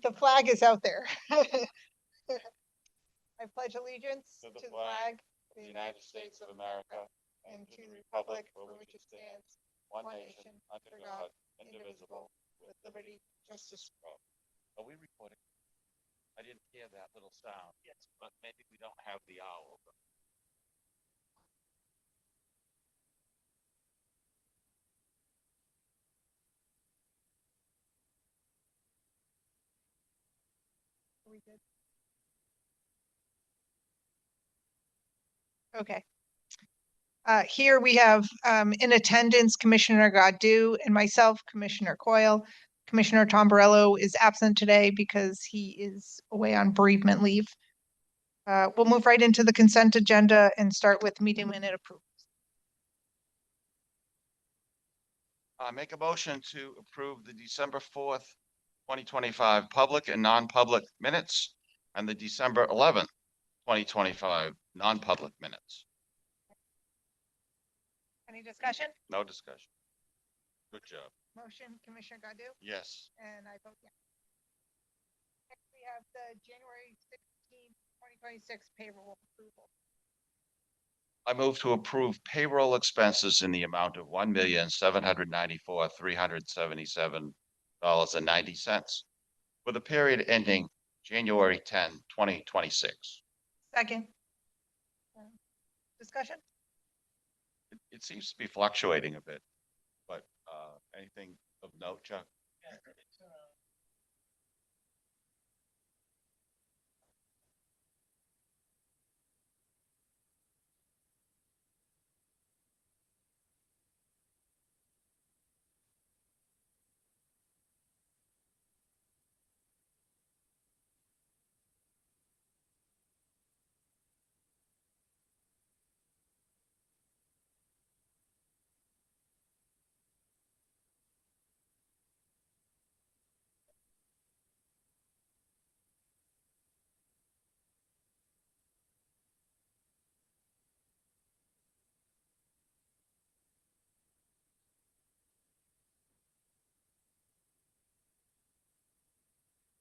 the flag is out there. I pledge allegiance to to the flag of the United States of America and to the republic for which it stands, one nation, under God, indivisible, with liberty, justice for all. Are we recording? I didn't hear that little sound. Yes. But maybe we don't have the owl. Are we good? Okay. Here we have in attendance Commissioner Godu and myself, Commissioner Coyle. Commissioner Tombarello is absent today because he is away on bereavement leave. We'll move right into the consent agenda and start with meeting minute approval. Make a motion to approve the December 4th, 2025 public and non-public minutes and the December 11th, 2025 non-public minutes. Any discussion? No discussion. Good job. Motion, Commissioner Godu? Yes. And I vote yes. Next, we have the January 16th, 2026 payroll approval. I move to approve payroll expenses in the amount of $1,794,377.90 for the period ending January 10, 2026. Second. Discussion? It seems to be fluctuating a bit, but anything of note, Chuck?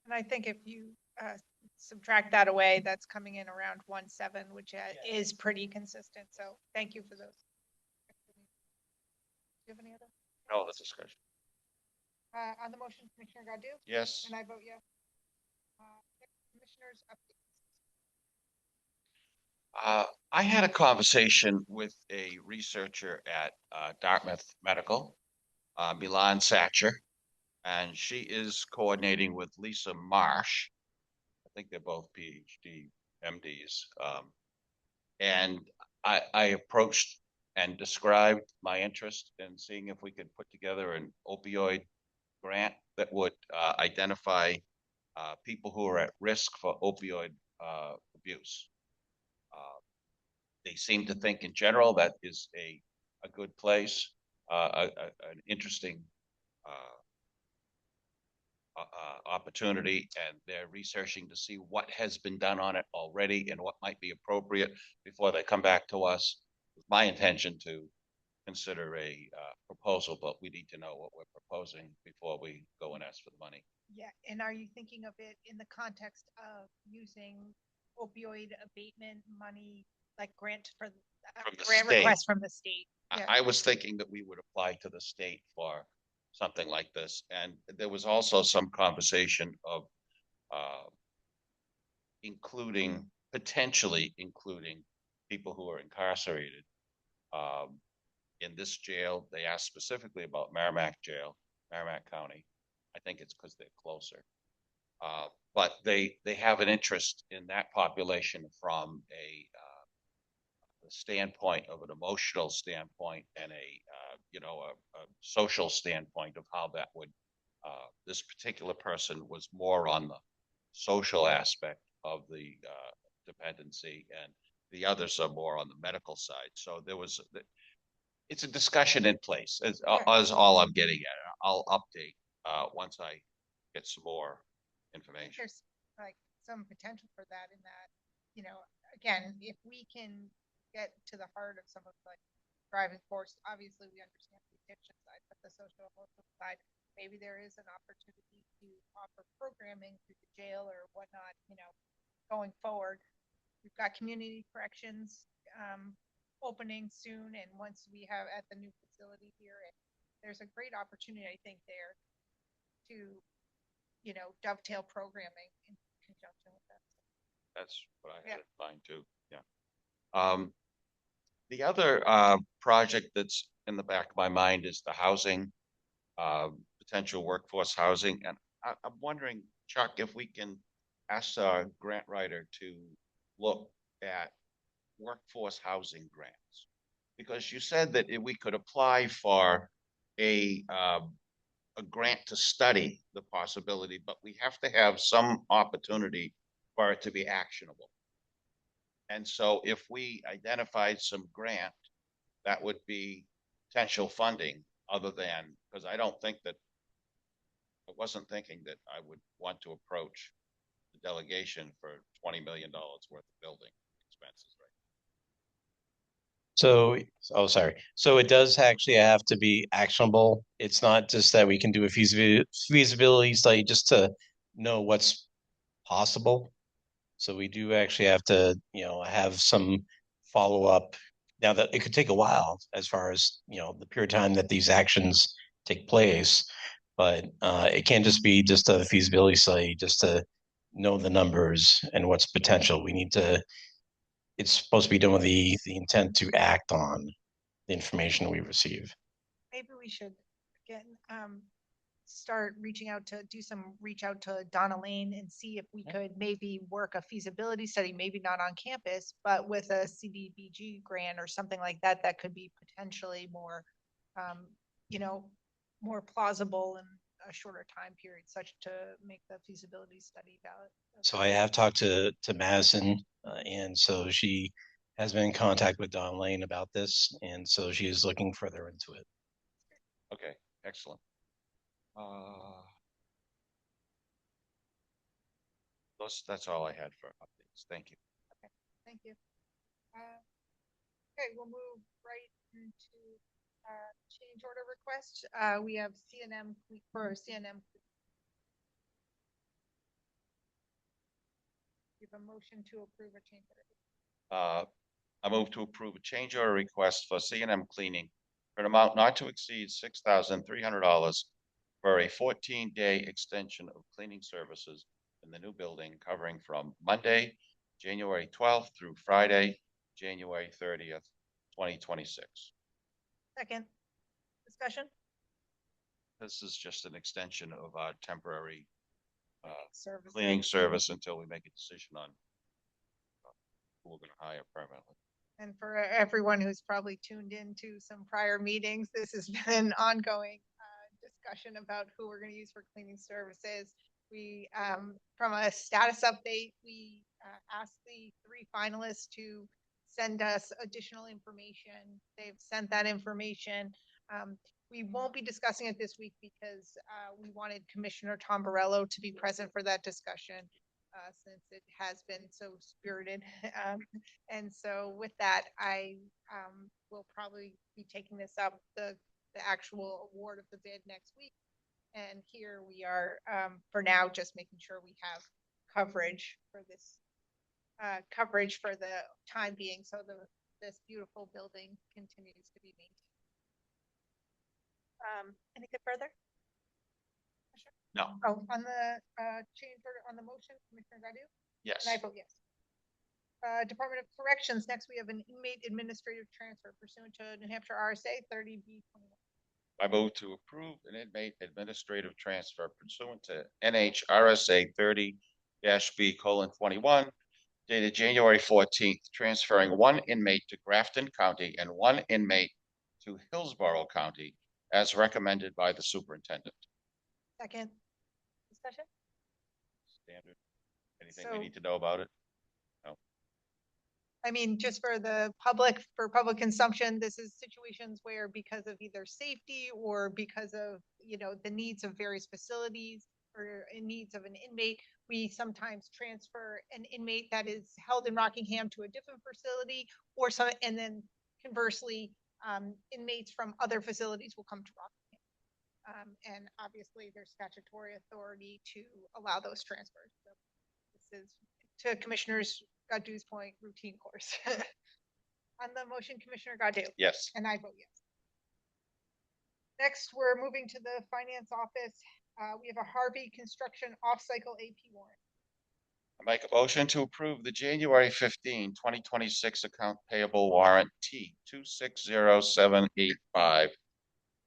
And I think if you subtract that away, that's coming in around 1.7, which is pretty consistent. So thank you for those. Do you have any other? No, that's discussion. On the motion, Commissioner Godu? Yes. And I vote yes. Commissioners updates. I had a conversation with a researcher at Dartmouth Medical, Milan Satcher, and she is coordinating with Lisa Marsh. I think they're both PhD MDs. And I approached and described my interest in seeing if we could put together an opioid grant that would identify people who are at risk for opioid abuse. They seem to think in general that is a good place, an interesting opportunity, and they're researching to see what has been done on it already and what might be appropriate before they come back to us. It's my intention to consider a proposal, but we need to know what we're proposing before we go and ask for the money. Yeah, and are you thinking of it in the context of using opioid abatement money, like grant for grant request from the state? Yeah. I was thinking that we would apply to the state for something like this, and there was also some conversation of potentially including people who are incarcerated. In this jail, they asked specifically about Merrimack Jail, Merrimack County. I think it's because they're closer. But they have an interest in that population from a standpoint of an emotional standpoint and a social standpoint of how that would. This particular person was more on the social aspect of the dependency, and the others are more on the medical side. So it's a discussion in place. Is all I'm getting at. I'll update once I get some more information. There's like some potential for that in that, again, if we can get to the heart of some of the driving force, obviously we understand the addiction side, but the social emotional side, maybe there is an opportunity to offer programming through the jail or whatnot, going forward. We've got community corrections opening soon, and once we have at the new facility here, and there's a great opportunity, I think, there to, dovetail programming in conjunction with that. That's what I Yeah. had in mind too. Yeah. The other project that's in the back of my mind is the housing, potential workforce housing. And I'm wondering, Chuck, if we can ask our grant writer to look at workforce housing grants. Because you said that we could apply for a grant to study the possibility, but we have to have some opportunity for it to be actionable. And so if we identified some grant, that would be potential funding other than, because I wasn't thinking that I would want to approach the delegation for $20 million worth of building expenses, right? So, oh, sorry. So it does actually have to be actionable. It's not just that we can do a feasibility study just to know what's possible. So we do actually have to, have some follow-up. Now that it could take a while as far as, the period of time that these actions take place, but it can't just be just a feasibility study just to know the numbers and what's potential. It's supposed to be done with the intent to act on the information we receive. Maybe we should again start reach out to Donna Lane and see if we could maybe work a feasibility study, maybe not on campus, but with a CDBG grant or something like that, that could be potentially more, more plausible in a shorter time period, such to make the feasibility study valid. So I have talked to Madison, and so she has been in contact with Don Lane about this, and so she is looking further into it. Okay, excellent. That's all I had for updates. Thank you. Okay, thank you. Okay, we'll move right into change order request. We have CNM for CNM. Give a motion to approve a change order. I move to approve a change order request for C&M cleaning for an amount not to exceed $6,300 for a 14-day extension of cleaning services in the new building covering from Monday, January 12th through Friday, January 30th, 2026. Second, discussion? This is just an extension of our temporary Service. cleaning service until we make a decision on who we're going to hire permanently. And for everyone who's probably tuned into some prior meetings, this has been an ongoing discussion about who we're going to use for cleaning services. We, from a status update, we asked the 3 finalists to send us additional information. They've sent that information. We won't be discussing it this week because we wanted Commissioner Tombarello to be present for that discussion. Since it has been so spirited. And so with that, I will probably be taking this up, the actual award of the bid next week. And here we are, for now, just making sure we have coverage for this, coverage for the time being, so this beautiful building continues to be maintained. Anything further? No. Oh, on the change order, on the motion, Commissioner Godu? Yes. And I vote yes. Department of Corrections, next we have an inmate administrative transfer pursuant to New Hampshire RSA 30B21. I move to approve an inmate administrative transfer pursuant to NHRSA 30-B:21, dated January 14th, transferring 1 inmate to Grafton County and 1 inmate to Hillsborough County, as recommended by the superintendent. Second. Discussion? Standard. Anything we need to know about it? No. I mean, just for the public, for public consumption, this is situations where because of either safety or because of, the needs of various facilities or in needs of an inmate, we sometimes transfer an inmate that is held in Rockingham to a different facility, and then conversely, inmates from other facilities will come to Rockingham. And obviously there's statutory authority to allow those transfers. So this is, to Commissioners Godu's point, routine course. On the motion, Commissioner Godu? Yes. And I vote yes. Next, we're moving to the finance office. We have a Harvey Construction off-cycle AP warrant. I make a motion to approve the January 15, 2026 account payable warrant T 260785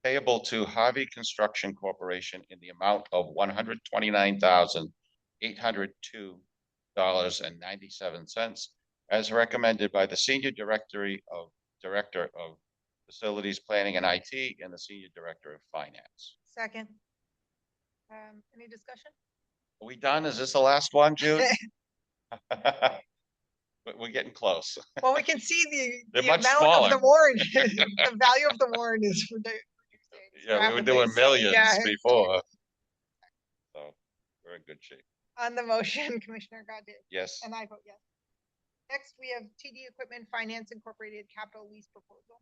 payable to Harvey Construction Corporation in the amount of $129,802.97 as recommended by the Senior Director of Facilities Planning and IT and the Senior Director of Finance. Second. Any discussion? Are we done? Is this the last one, Jude? We're getting close. Well, we can see They're the much amount smaller. of the warrant, the value of the warrant is reducing. Yeah, we were doing rapidly. So, millions yeah. before. So we're in good shape. On the motion, Commissioner Godu? Yes. And I vote yes. Next, we have TD Equipment Finance Incorporated capital lease proposal.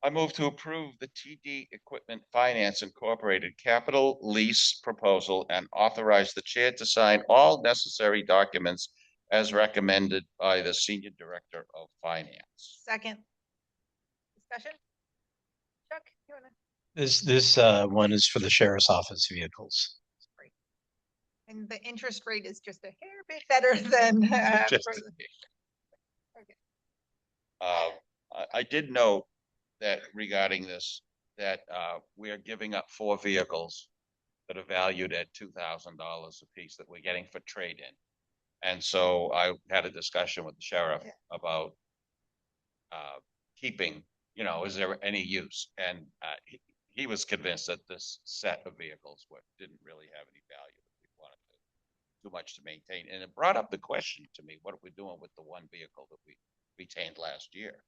I move to approve the TD Equipment Finance Incorporated capital lease proposal and authorize the chair to sign all necessary documents as recommended by the Senior Director of Finance. Second. Discussion? Chuck, you wanna? This one is for the sheriff's office vehicles. And the interest rate is just a hair bit better than, Just- for the- I did note that regarding this, that we are giving up 4 vehicles that are valued at $2,000 a piece that we're getting for trade-in. And so I had a discussion with the sheriff Yeah. about keeping, is there any use? And he was convinced that this set of vehicles didn't really have any value. We wanted too much to maintain. And it brought up the question to me, what are we doing with the one vehicle that we retained last year?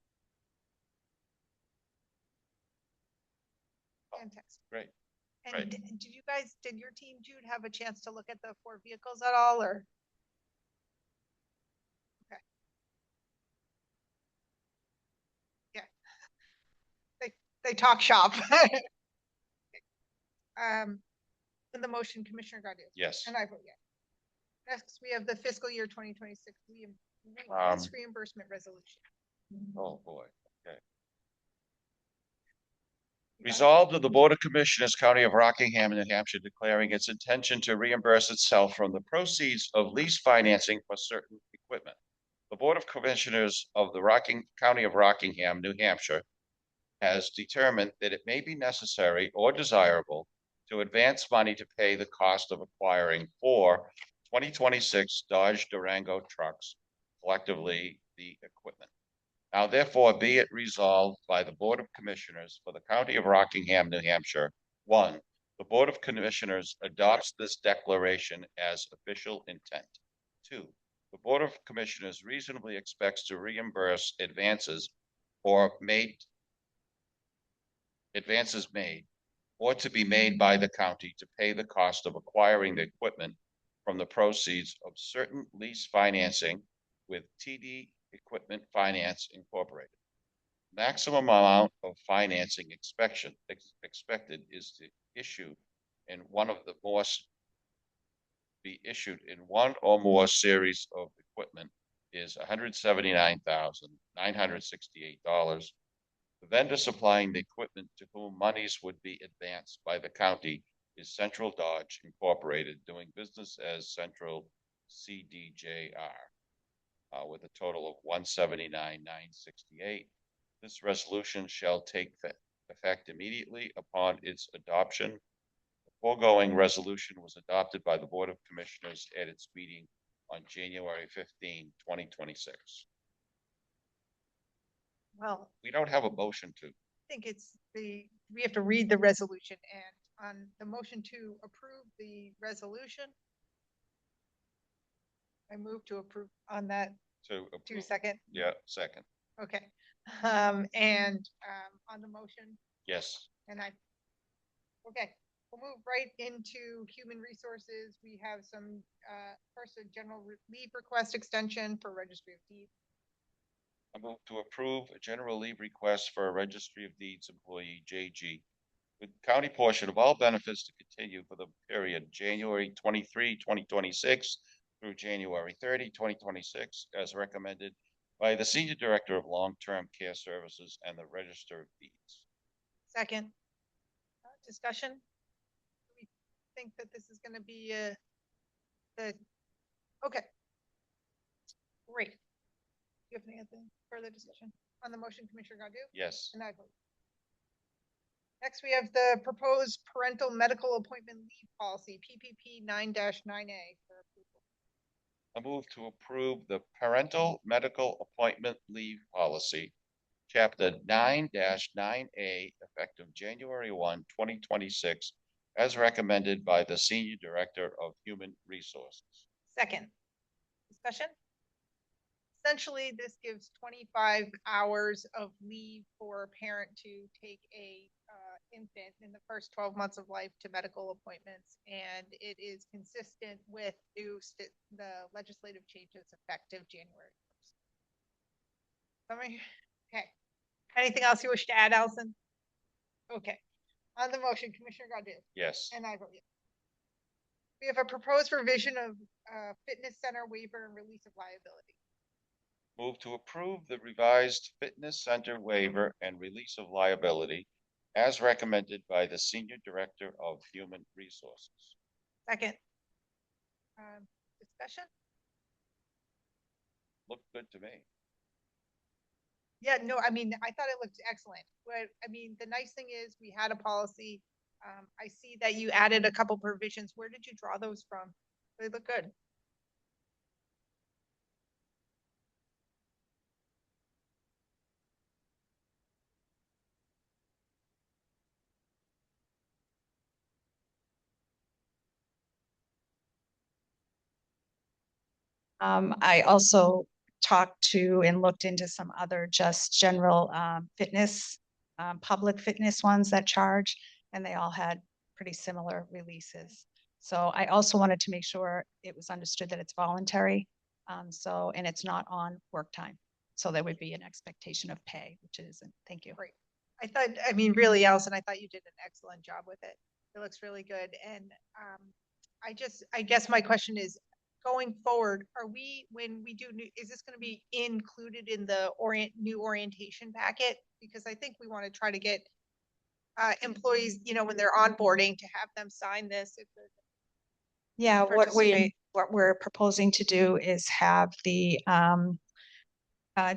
Fantastic. Great. And Right. did your team, Jude, have a chance to look at the 4 vehicles at all, or? Okay. Yeah. They talk shop. In the motion, Commissioner Godu? Yes. And I vote yes. Next, we have the fiscal year 2026 reimbursement resolution. Oh, boy. Okay. Resolved that the Board of Commissioners, County of Rockingham, New Hampshire, declaring its intention to reimburse itself from the proceeds of lease financing for certain equipment. The Board of Commissioners of the County of Rockingham, New Hampshire, has determined that it may be necessary or desirable to advance money to pay the cost of acquiring 4 2026 Dodge Durango trucks, collectively the equipment. Now therefore be it resolved by the Board of Commissioners for the County of Rockingham, New Hampshire. 1, the Board of Commissioners adopts this declaration as official intent. 2, the Board of Commissioners reasonably expects to reimburse advances made or to be made by the county to pay the cost of acquiring the equipment from the proceeds of certain lease financing with TD Equipment Finance Incorporated. Maximum amount of financing expected is to issue in one or more series of equipment is $179,968. The vendor supplying the equipment to whom monies would be advanced by the county is Central Dodge Incorporated, doing business as Central CDJR, with a total of $179,968. This resolution shall take effect immediately upon its adoption. The foregoing resolution was adopted by the Board of Commissioners at its meeting on January 15, 2026. Well, We don't have a motion to. I think we have to read the resolution, and on the motion to approve the resolution, I move to approve on that. To approve. 2 second. Yeah, second. Okay. On the motion, Yes. okay, we'll move right into human resources. We have some, first a general leave request extension for Registry of Deeds. I move to approve a general leave request for a Registry of Deeds employee, JG, with county portion of all benefits to continue for the period January 23, 2026 through January 30, 2026, as recommended by the Senior Director of Long-Term Care Services and the Register of Deeds. Second. Discussion? Do we think that this is gonna be okay. Great. Do you have any further discussion on the motion, Commissioner Godu? Yes. And I vote. Next, we have the proposed parental medical appointment leave policy, PPP 9-9A for approval. I move to approve the parental medical appointment leave policy, Chapter 9-9A, effective January 1, 2026, as recommended by the Senior Director of Human Resources. Second. Discussion? Essentially, this gives 25 hours of leave for a parent to take a infant in the first 12 months of life to medical appointments, and it is consistent with the legislative changes effective January 1st. Okay. Anything else you wish to add, Allison? Okay. On the motion, Commissioner Godu? Yes. And I vote yes. We have a proposed revision of fitness center waiver and release of liability. Move to approve the revised fitness center waiver and release of liability as recommended by the Senior Director of Human Resources. Second. Discussion? Looked good to me. Yeah, no, I mean, I thought it looked excellent. But I mean, the nice thing is we had a policy. I see that you added a couple provisions. Where did you draw those from? They look good. I also talked to and looked into some other just general fitness, public fitness ones that charge, and they all had pretty similar releases. So I also wanted to make sure it was understood that it's voluntary. And it's not on work time. So there would be an expectation of pay, which it isn't. Thank you. Great. I mean, really, Allison, I thought you did an excellent job with it. It looks really good. And I guess my question is, going forward, when we do is this going to be included in the new orientation packet? Because I think we want to try to get employees, when they're onboarding, to have them sign this. Yeah, Participate. what we're proposing to do is have the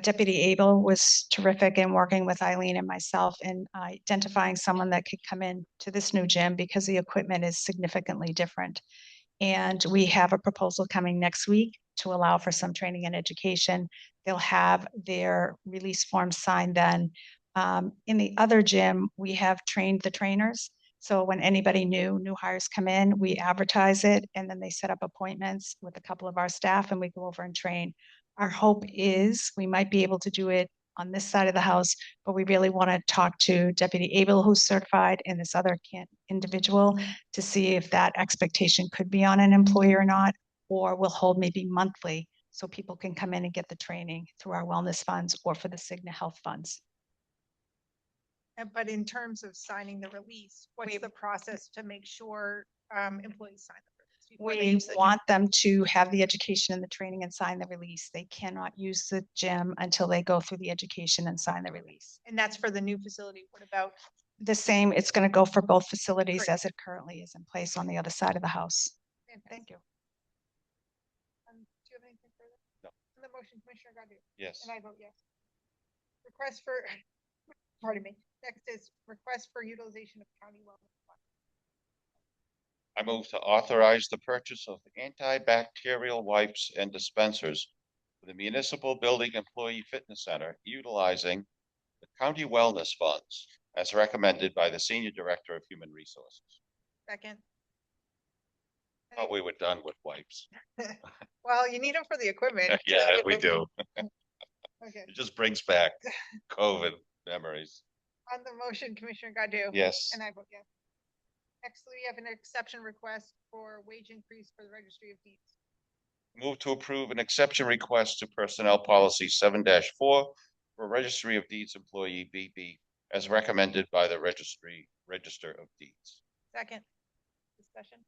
Deputy Abel was terrific in working with Eileen and myself in identifying someone that could come in to this new gym because the equipment is significantly different. And we have a proposal coming next week to allow for some training and education. They'll have their release forms signed then. In the other gym, we have trained the trainers. So when anybody new hires come in, we advertise it and then they set up appointments with a couple of our staff and we go over and train. Our hope is we might be able to do it on this side of the house, but we really want to talk to Deputy Abel, who's certified, and this other individual to see if that expectation could be on an employee or not, or we'll hold maybe monthly so people can come in and get the training through our wellness funds or for the Cigna Health funds. But in terms of signing the release, what's the process to make sure employees sign the release? before they We use the gym? want them to have the education and the training and sign the release. They cannot use the gym until they go through the education and sign the release. And that's for the new facility. What about? The same, it's going to go for both facilities Great. as it currently is in place on the other side of the house. Thank you. Do you have anything further? No. On the motion, Commissioner Godu? Yes. And I vote yes. Request for, pardon me, next is request for utilization of county wellness funds. I move to authorize the purchase of antibacterial wipes and dispensers for the Municipal Building Employee Fitness Center utilizing the county wellness funds as recommended by the Senior Director of Human Resources. Second. Thought we were done with wipes. Well, you need them for the equipment. Yeah, we do. Okay. It just brings back COVID memories. On the motion, Commissioner Godu? Yes. And I vote yes. Next, we have an exception request for wage increase for the Registry of Deeds. Move to approve an exception request to Personnel Policy 7-4 for Registry of Deeds employee BB as recommended by the Registry Register of Deeds. Second. Discussion.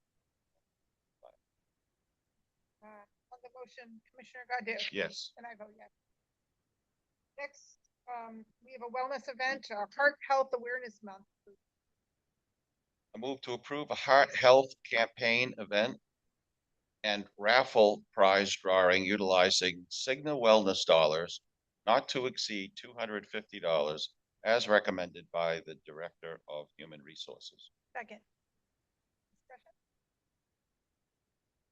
On the motion, Commissioner Godu? Yes. And I vote yes. Next, we have a wellness event, Heart Health Awareness Month. I move to approve a heart health campaign event and raffle prize drawing utilizing Cigna Wellness dollars not to exceed $250 as recommended by the Director of Human Resources. Second. Discussion.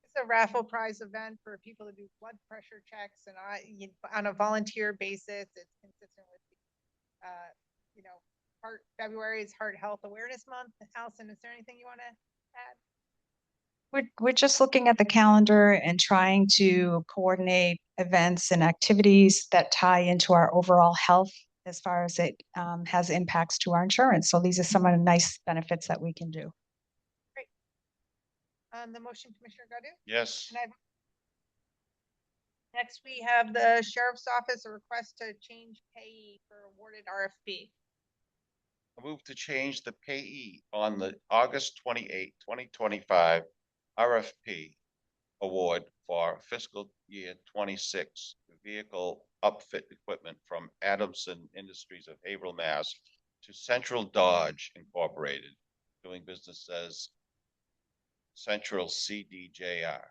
It's a raffle prize event for people to do blood pressure checks and on a volunteer basis. It's consistent with, you know, February is Heart Health Awareness Month. Allison, is there anything you want to add? We're just looking at the calendar and trying to coordinate events and activities that tie into our overall health as far as it has impacts to our insurance. So these are some of the nice benefits that we can do. On the motion, Commissioner Godu? Yes. And I vote Next, we have the Sheriff's Office, a request to change payee for awarded RFP. I move to change the payee on the August 28, 2025 RFP award for fiscal year 26 vehicle upfit equipment from Adamson Industries of Haverhill, Mass. To Central Dodge Incorporated, doing business as Central CDJR.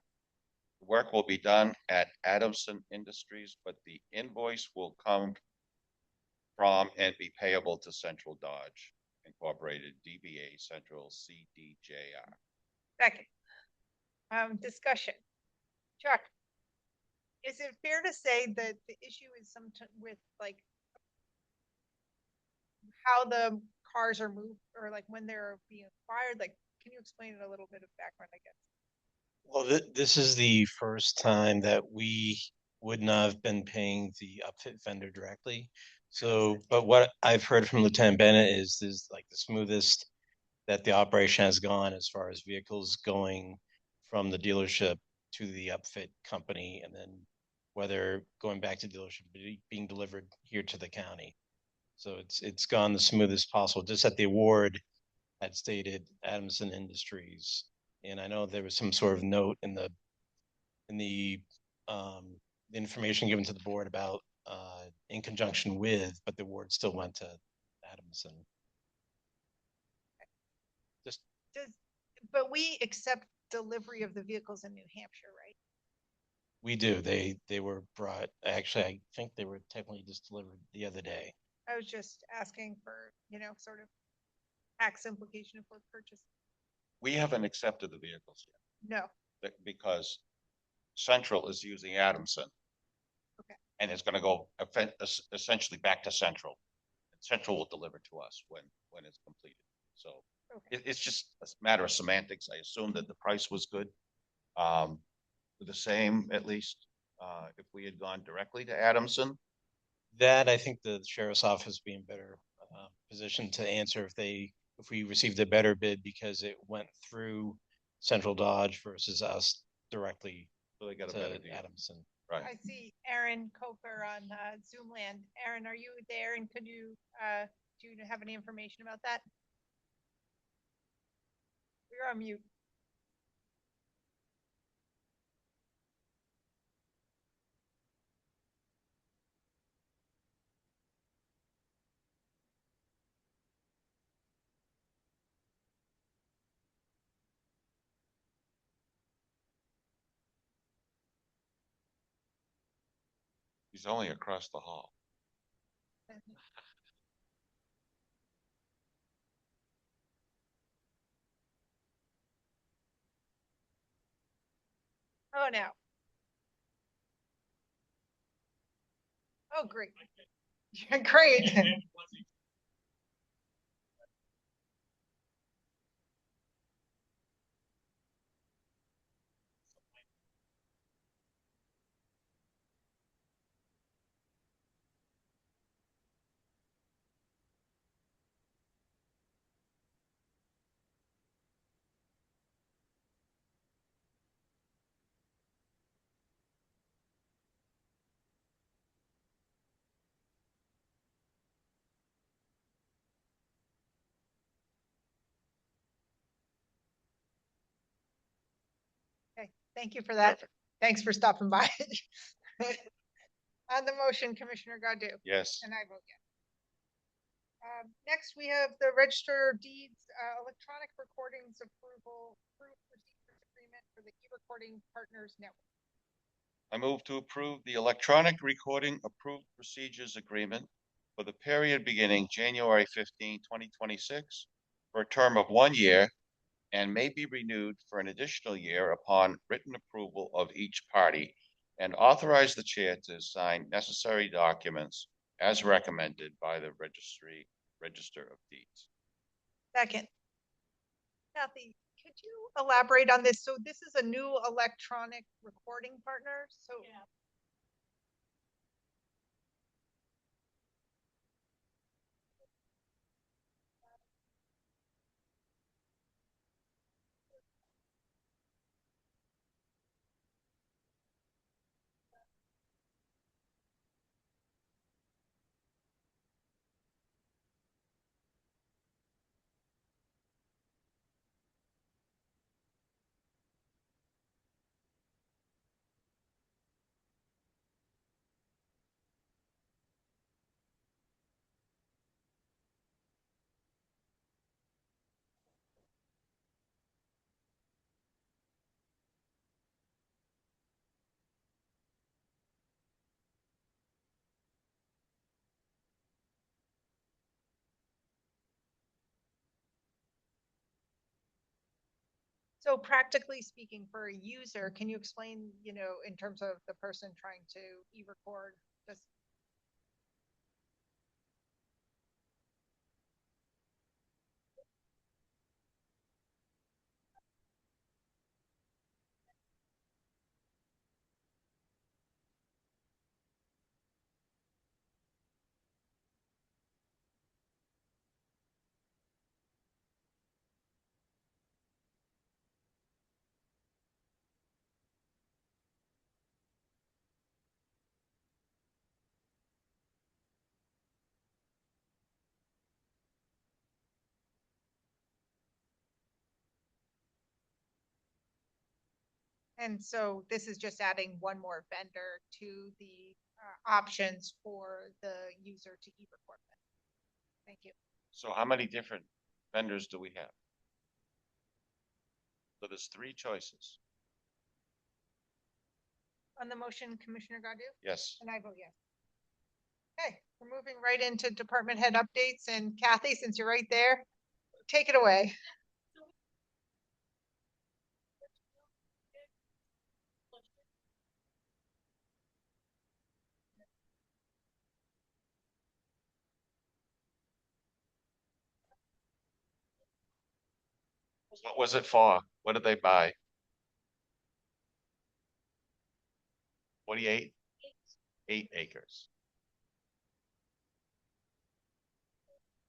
The work will be done at Adamson Industries, but the invoice will come from and be payable to Central Dodge Incorporated, DBA Central CDJR. Second. Discussion. Chuck, is it fair to say that the issue is with like how the cars are moved or like when they're being acquired? Like, can you explain it a little bit of background, I guess? Well, this is the first time that we would not have been paying the upfit vendor directly. So, but what I've heard from Lieutenant Bennett is like the smoothest that the operation has gone as far as vehicles going from the dealership to the upfit company, and then whether going back to dealership being delivered here to the county. So it's gone the smoothest possible. Just at the award had stated Adamson Industries, and I know there was some sort of note in the information given to the board about in conjunction with, but the award still went to Adamson. But we accept delivery of the vehicles in New Hampshire, right? We do. They were brought, actually, I think they were technically just delivered the other day. I was just asking for, sort of tax implication if we're purchasing. We haven't accepted the vehicles No. yet because Central is using Adamson. Okay. And it's gonna go essentially back to Central. Central will deliver to us when it's completed. So Okay. it's just a matter of semantics. I assumed that the price was good. The same, at least, if we had gone directly to Adamson. That I think the sheriff's office being better positioned to answer if we received a better bid because it went through Central Dodge versus us directly So they got a better to deal. Adamson. Right. I see Aaron Coker on Zoomland. Aaron, are you there? And could you do you have any information about that? You're on mute. He's only across the hall. Oh, no. Oh, great. Great. Thank you for that. Thanks for stopping by. On the motion, Commissioner Godu? Yes. And I vote yes. Next, we have the Register of Deeds, electronic recordings approval, approved procedures agreement for the e-recording partners network. I move to approve the electronic recording approved procedures agreement for the period beginning January 15, 2026, for a term of 1 year and may be renewed for an additional year upon written approval of each party, and authorize the chair to sign necessary documents as recommended by the Register of Deeds. Second. Kathy, could you elaborate on this? So this is a new electronic recording partner, so. So practically speaking, for a user, can you explain, in terms of the person trying to e-record, just. And so this is just adding one more vendor to the options for the user to e-record with. Thank you. So how many different vendors do we have? So there's 3 choices. On the motion, Commissioner Godu? Yes. And I vote yes. Okay, we're moving right into department head updates, and Kathy, since you're right there, take it away. What was it for? What did they buy? 48? 8 acres.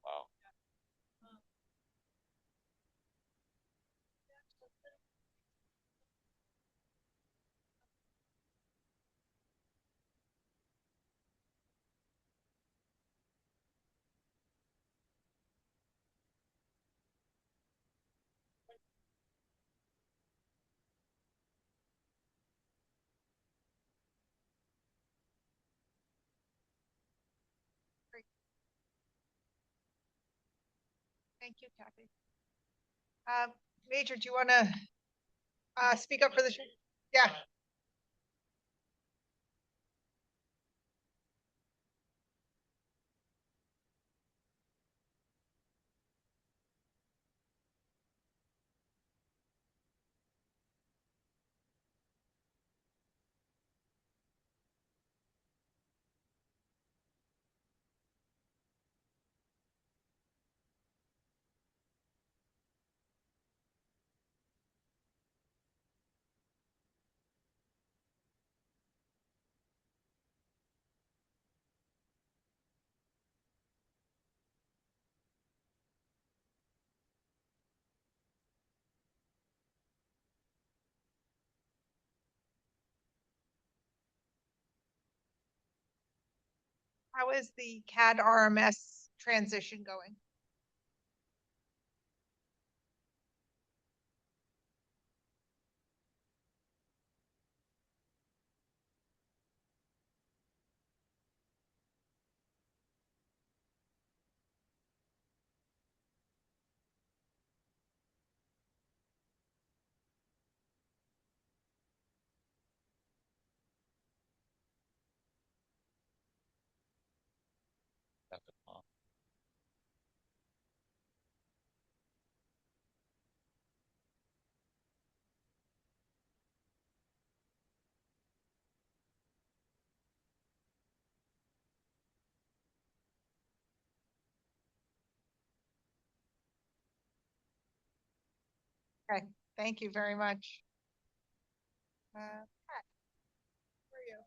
Wow. Thank you, Kathy. Major, do you want to speak up for the? Yeah. How is the CAD RMS transition going? Okay, thank you very much. Pat, where are you?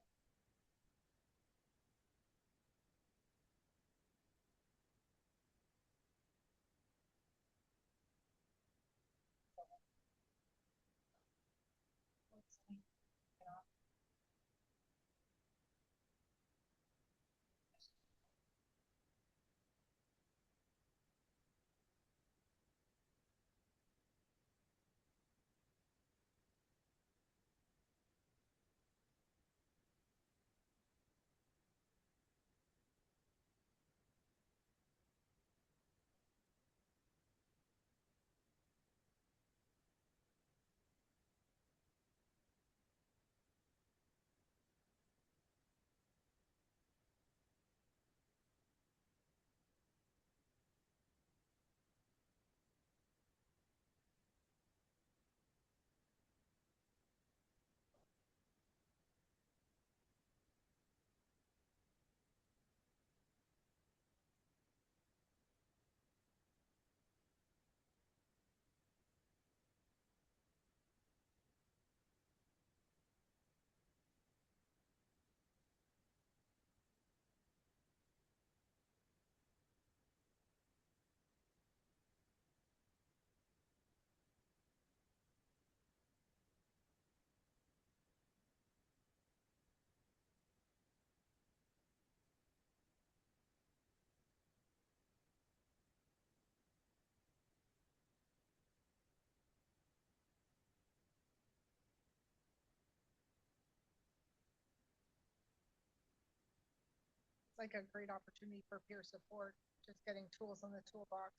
It's like a great opportunity for peer support, just getting tools in the toolbox.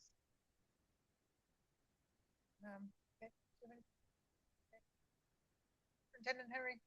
Okay. Superintendent Henry?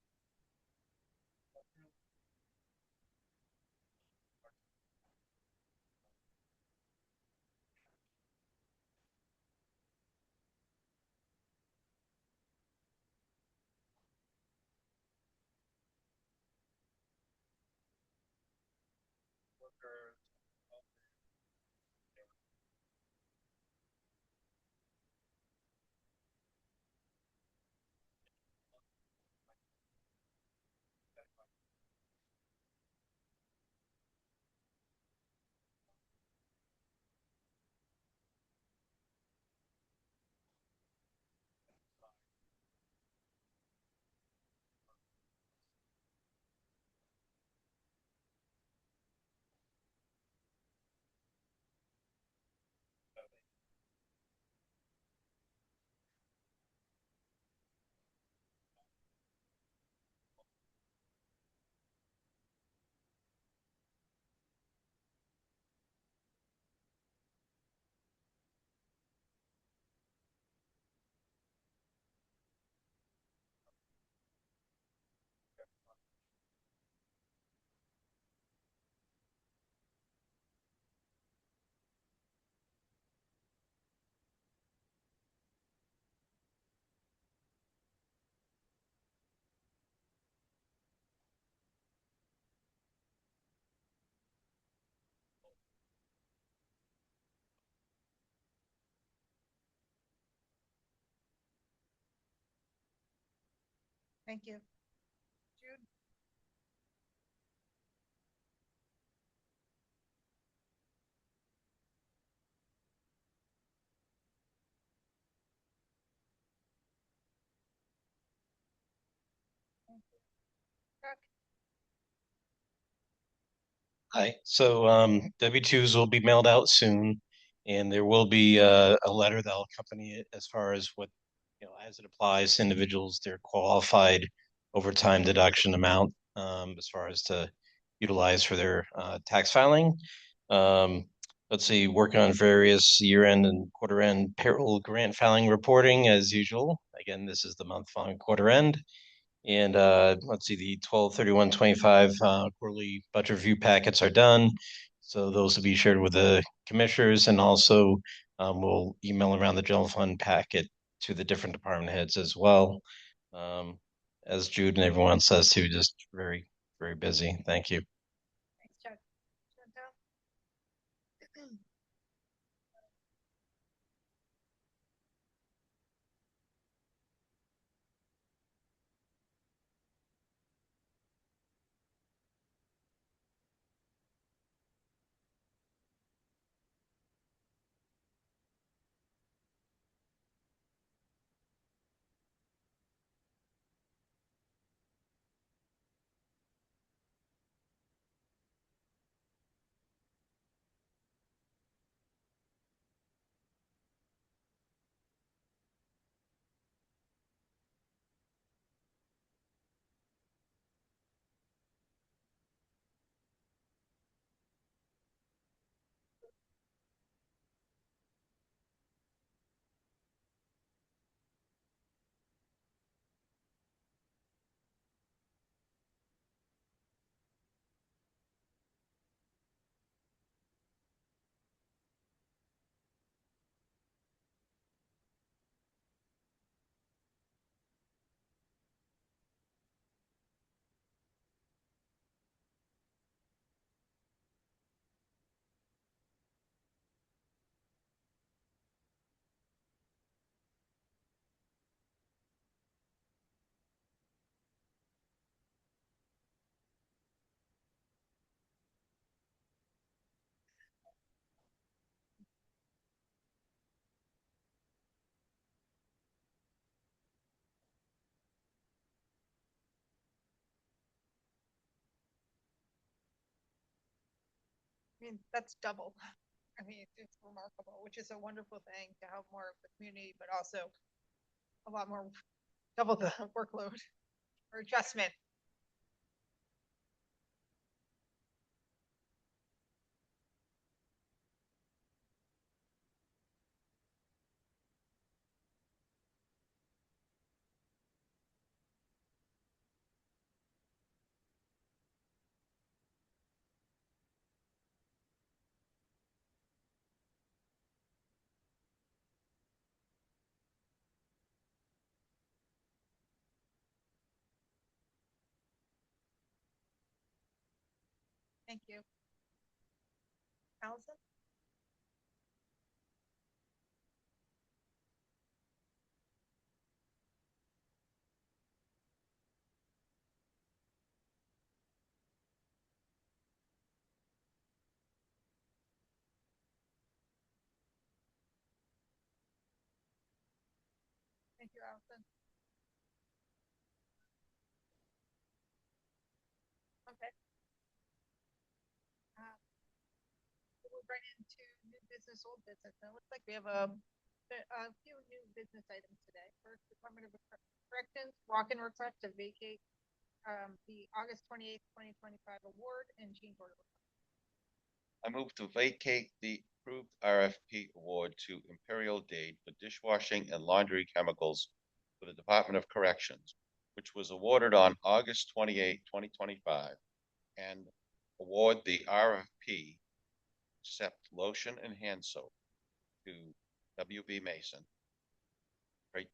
Thank you. Jude? Chuck? Hi, so W-2s will be mailed out soon, and there will be a letter that'll accompany it as far as what, as it applies to individuals, their qualified overtime deduction amount, as far as to utilize for their tax filing. Um, let's see, working on various year-end and quarter-end payroll grant filing reporting as usual. Again, this is the month following quarter end. And let's see, the 12/31/25 quarterly budget review packets are done. So those will be shared with the commissioners, and also we'll email around the general fund packet to the different department heads as well. Um, as Jude and everyone says too, just very, very busy. Thank you. Thanks, Chuck. Chantel? I mean, that's double. I mean, it's remarkable, which is a wonderful thing to help more of the community, but also a lot more, double the workload or adjustment. Thank you. Allison? Thank you, Allison. Okay. We'll bring into new business, old business. And it looks like we have a few new business items today. First, Department of Corrections, walk-in request to vacate the August 28th, 2025 award and change order. I move to vacate the approved RFP award to Imperial Dade for dishwashing and laundry chemicals for the Department of Corrections, which was awarded on August 28, 2025, and award the RFP, except lotion and hand soap, to WB Mason, right,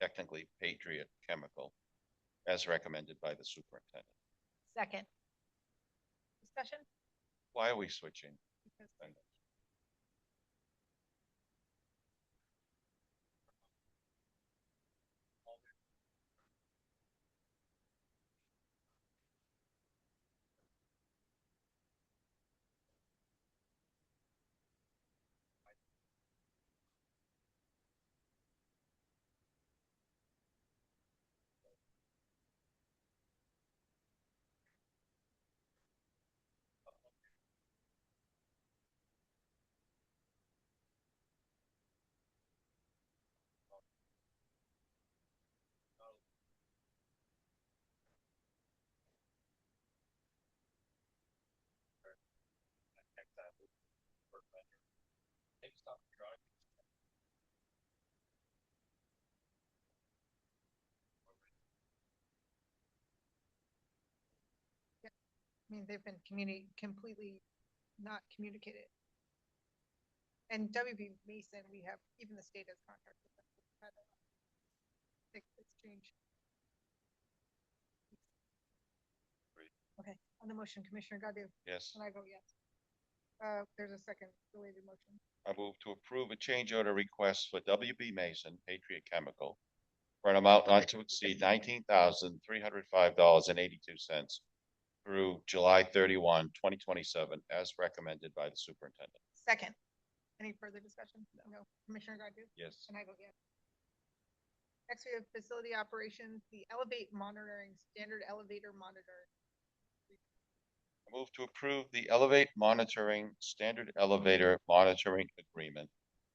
technically Patriot Chemical, as recommended by the superintendent. Second. Discussion? Why are we switching? Because I mean, they've been completely not communicated. And WB Mason, we have, even the state has contracts with them. It's changed. Okay, on the motion, Commissioner Godu, Yes. and I vote yes. There's a second related motion. I move to approve a change order request for WB Mason Patriot Chemical for an amount not to exceed $19,305.82 through July 31, 2027, as recommended by the superintendent. Second. Any further discussion? No. Commissioner Godu? Yes. And I vote yes. Next, we have facility operations, the Elevate monitoring, standard elevator monitor. I move to approve the Elevate Monitoring Standard Elevator Monitoring Agreement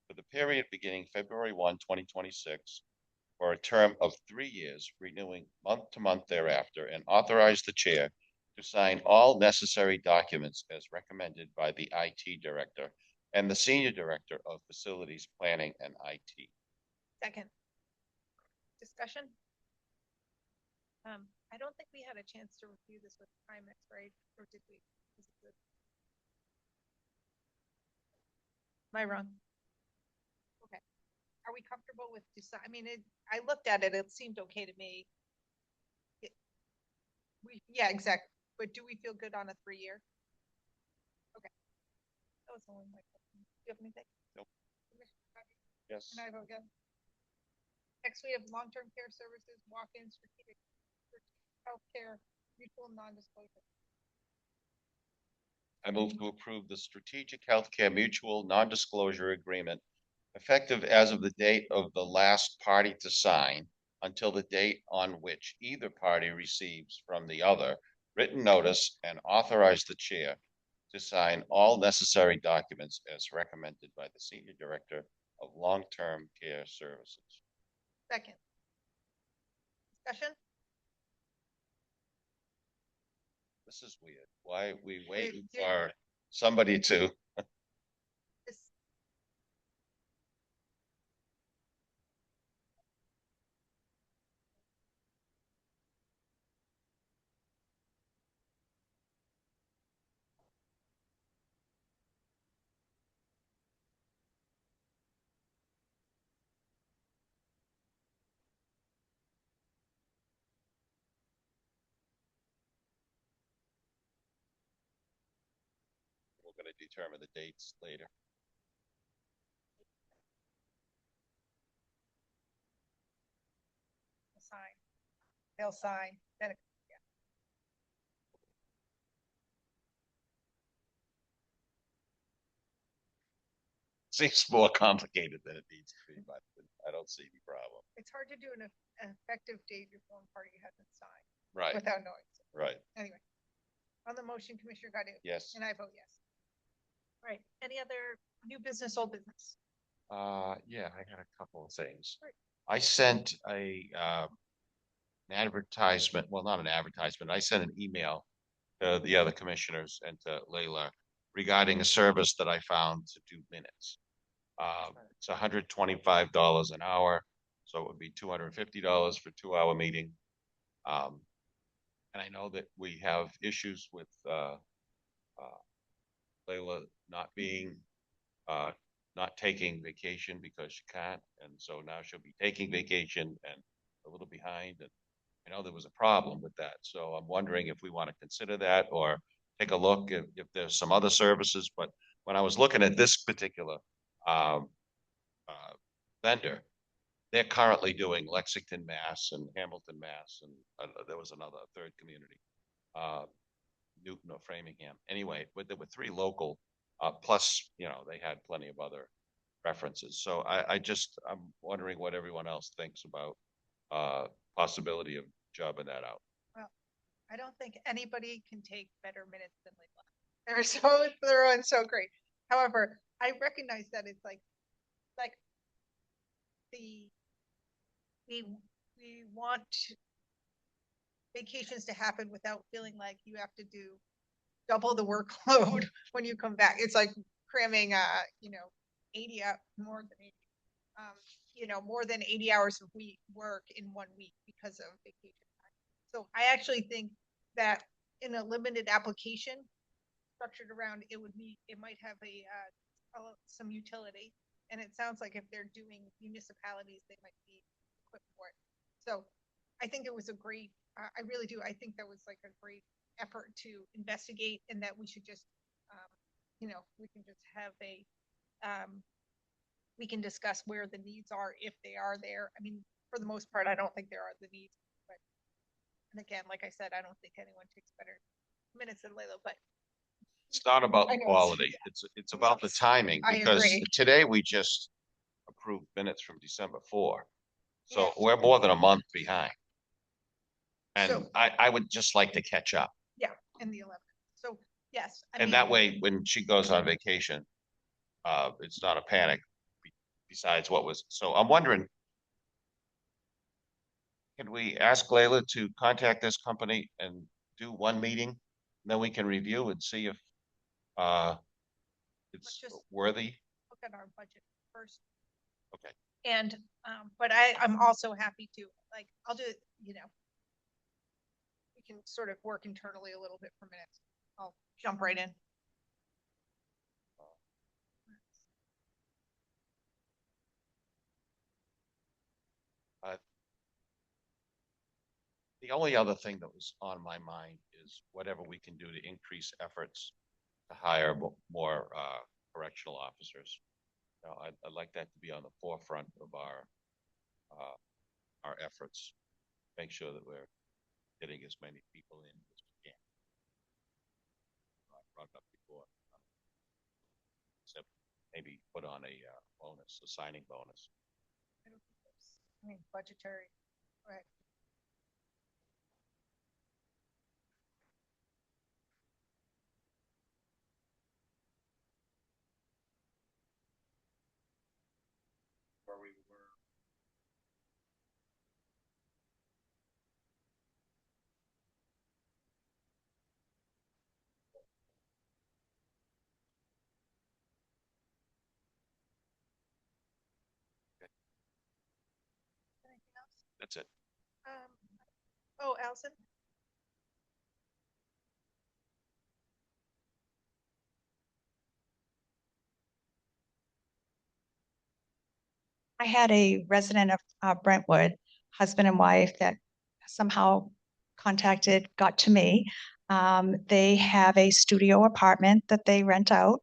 for the period beginning February 1, 2026, for a term of 3 years, renewing month to month thereafter, and authorize the chair to sign all necessary documents as recommended by the IT director and the senior director of facilities planning and IT. Second. Discussion? I don't think we had a chance to review this with Primex, right? Or did we? Am I wrong? Okay. Are we comfortable with I mean, I looked at it, it seemed okay to me. Yeah, exactly. But do we feel good on a 3-year? Okay. That was only my question. Do you have anything? Nope. Commissioner Godu? Yes. And I vote yes. Next, we have long-term care services, walk-in strategic healthcare, mutual non-disclosure. I move to approve the Strategic Healthcare Mutual Non-Disclosure Agreement effective as of the date of the last party to sign until the date on which either party receives from the other written notice, and authorize the chair to sign all necessary documents as recommended by the Senior Director of Long-Term Care Services. Second. Discussion? This is weird. Why are we waiting do- for somebody to? This- We're going to determine the dates later. Sign. They'll sign. Then it- Seems more complicated than it needs to be, but I don't see any problem. It's hard to do an effective date if one party hasn't signed Right, without knowing. right. Anyway. On the motion, Commissioner Godu? Yes. And I vote yes. Right. Any other new business, old business? Yeah, I got a couple of things. Great. I sent an advertisement, well, not an advertisement. I sent an email to the other commissioners and to Leila regarding a service that I found to do minutes. It's $125 an hour, so it would be $250 for 2-hour meeting. And I know that we have issues with Leila not taking vacation because she can't, and so now she'll be taking vacation and a little behind. And I know there was a problem with that, so I'm wondering if we want to consider that or take a look if there's some other services. But when I was looking at this particular vendor, they're currently doing Lexington, Mass, and Hamilton, Mass, and there was another third community, Newton or Framingham. Anyway, but there were 3 local, plus, they had plenty of other references. So I'm wondering what everyone else thinks about possibility of jobbing that out. I don't think anybody can take better minutes than Leila. They're so thorough and so great. However, I recognize that it's like we want vacations to happen without feeling like you have to do double the workload when you come back. It's like cramming 80 up more than 80 more than 80 hours of work in 1 week because of vacation time. So I actually think that in a limited application structured around it might have some utility. And it sounds like if they're doing municipalities, they might be equipped for it. So I think it was a great, I really do. I think that was like a great effort to investigate, and that we should just, we can just have we can discuss where the needs are if they are there. I mean, for the most part, I don't think there are the needs, but, and again, like I said, I don't think anyone takes better minutes than Leila, but It's not about I the know quality. It's about the timing, I because agree. today we just approved minutes from December 4. So Yeah. we're more than a month behind. And So- I would just like to catch up. in the 11th. So yes. I And mean, that way, when she goes on vacation, it's not a panic besides so I'm wondering, can we ask Leila to contact this company and do 1 meeting? Then we can review and see if it's just- worthy. look at our budget first. Okay. And, but I'm also happy to, I'll do it, we can sort of work internally a little bit for minutes. I'll jump right in. The only other thing that was on my mind is whatever we can do to increase efforts to hire more correctional officers. I'd like that to be on the forefront of our efforts. Make sure that we're getting as many people in as we can. I brought it up before. Except maybe put on a bonus, a signing bonus. I mean, budgetary, right? That's it. Oh, Allison? I had a resident of Brentwood, husband and wife, that somehow got to me. They have a studio apartment that they rent out.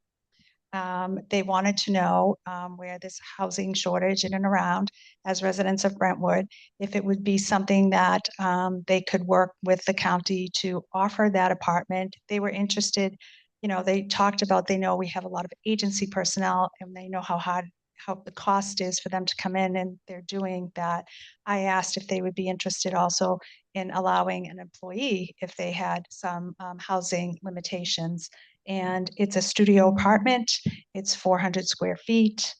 They wanted to know where this housing shortage in and around, as residents of Brentwood, if it would be something that they could work with the county to offer that apartment. They were interested. You know, they talked about, they know we have a lot of agency personnel and they know how the cost is for them to come in, and they're doing that. I asked if they would be interested also in allowing an employee if they had some housing limitations. And it's a studio apartment. It's 400 square feet.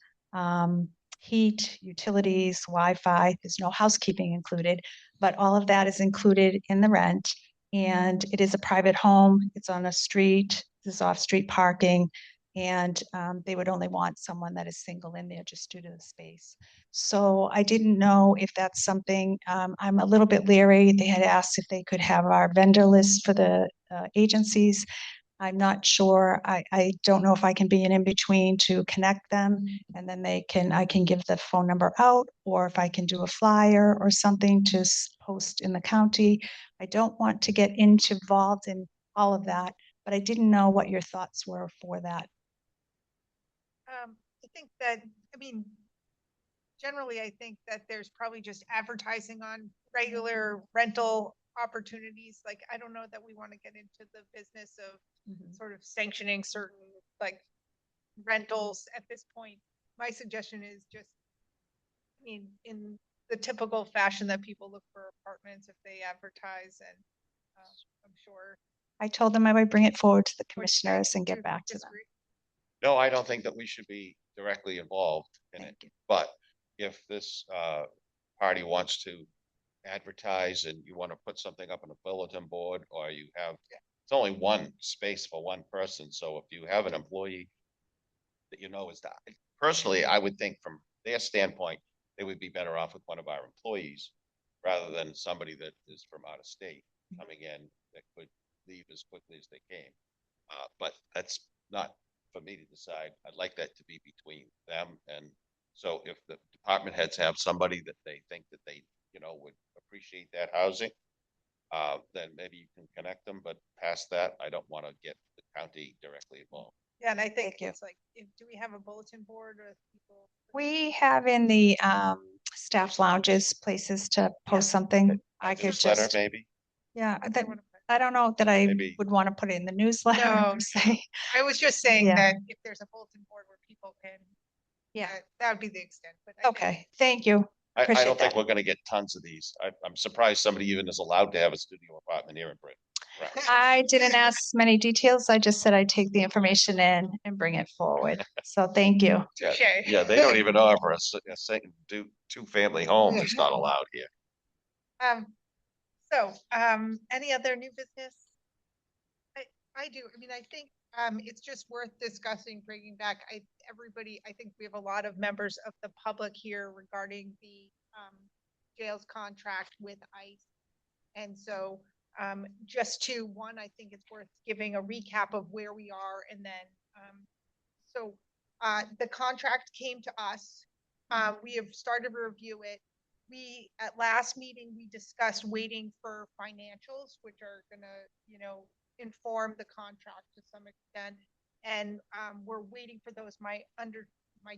Heat, utilities, Wi-Fi. There's no housekeeping included, but all of that is included in the rent. And it is a private home. It's on a street. There's off-street parking. And they would only want someone that is single in there just due to the space. So I didn't know if that's something, I'm a little bit leery. They had asked if they could have our vendor list for the agencies. I'm not sure. I don't know if I can be an in-between to connect them, and then I can give the phone number out, or if I can do a flyer or something to post in the county. I don't want to get involved in all of that, but I didn't know what your thoughts were for that. I think that, I mean, generally, I think that there's probably just advertising on regular rental opportunities. Like, I don't know that we want to get into the business of sort of sanctioning certain like rentals at this point. My suggestion is just, I mean, in the typical fashion that people look for apartments, if they advertise, and I'm sure. I told them I would bring it forward to the Would you commissioners and get do back to them. disagree? No, I don't think that we should be directly involved in it. Thank you. But if this party wants to advertise and you want to put something up on a bulletin board, or you have, it's only one space for one person. So if you have an employee that you know is that, personally, I would think from their standpoint, they would be better off with one of our employees rather than somebody that is from out of state coming in that could leave as quickly as they came. But that's not for me to decide. I'd like that to be between them. And so if the department heads have somebody that they think that they, you know, would appreciate that housing, then maybe you can connect them, but past that, I don't want to get the county directly involved. Yeah, and I think Thank you. it's like, do we have a bulletin board with people? We have in the staff lounges places to post something. I could Newsletter, just, maybe. yeah, I that, wanna put- I don't know that I Maybe. would want to put it in the newsletter No, per se. I was just saying Yeah. that if there's a bulletin board where people can, Yeah. that would be the extent, but. I think- Okay, thank you. I Appreciate don't think that. we're gonna get tons of these. I'm surprised somebody even is allowed to have a studio apartment here in Britain. Right. I didn't ask many details. I just said I'd take the information in and bring it forward. So thank you. Yeah, Touche. yeah, they don't even know if a second two-family home is not allowed here. Any other new business? I do. I mean, I think, it's just worth discussing, bringing back, everybody, I think we have a lot of members of the public here regarding the, jail's contract with ICE. And so, just to one, I think it's worth giving a recap of where we are, and then, the contract came to us. We have started to review it. At last meeting, we discussed waiting for financials, which are gonna, inform the contract to some extent. And, we're waiting for those. My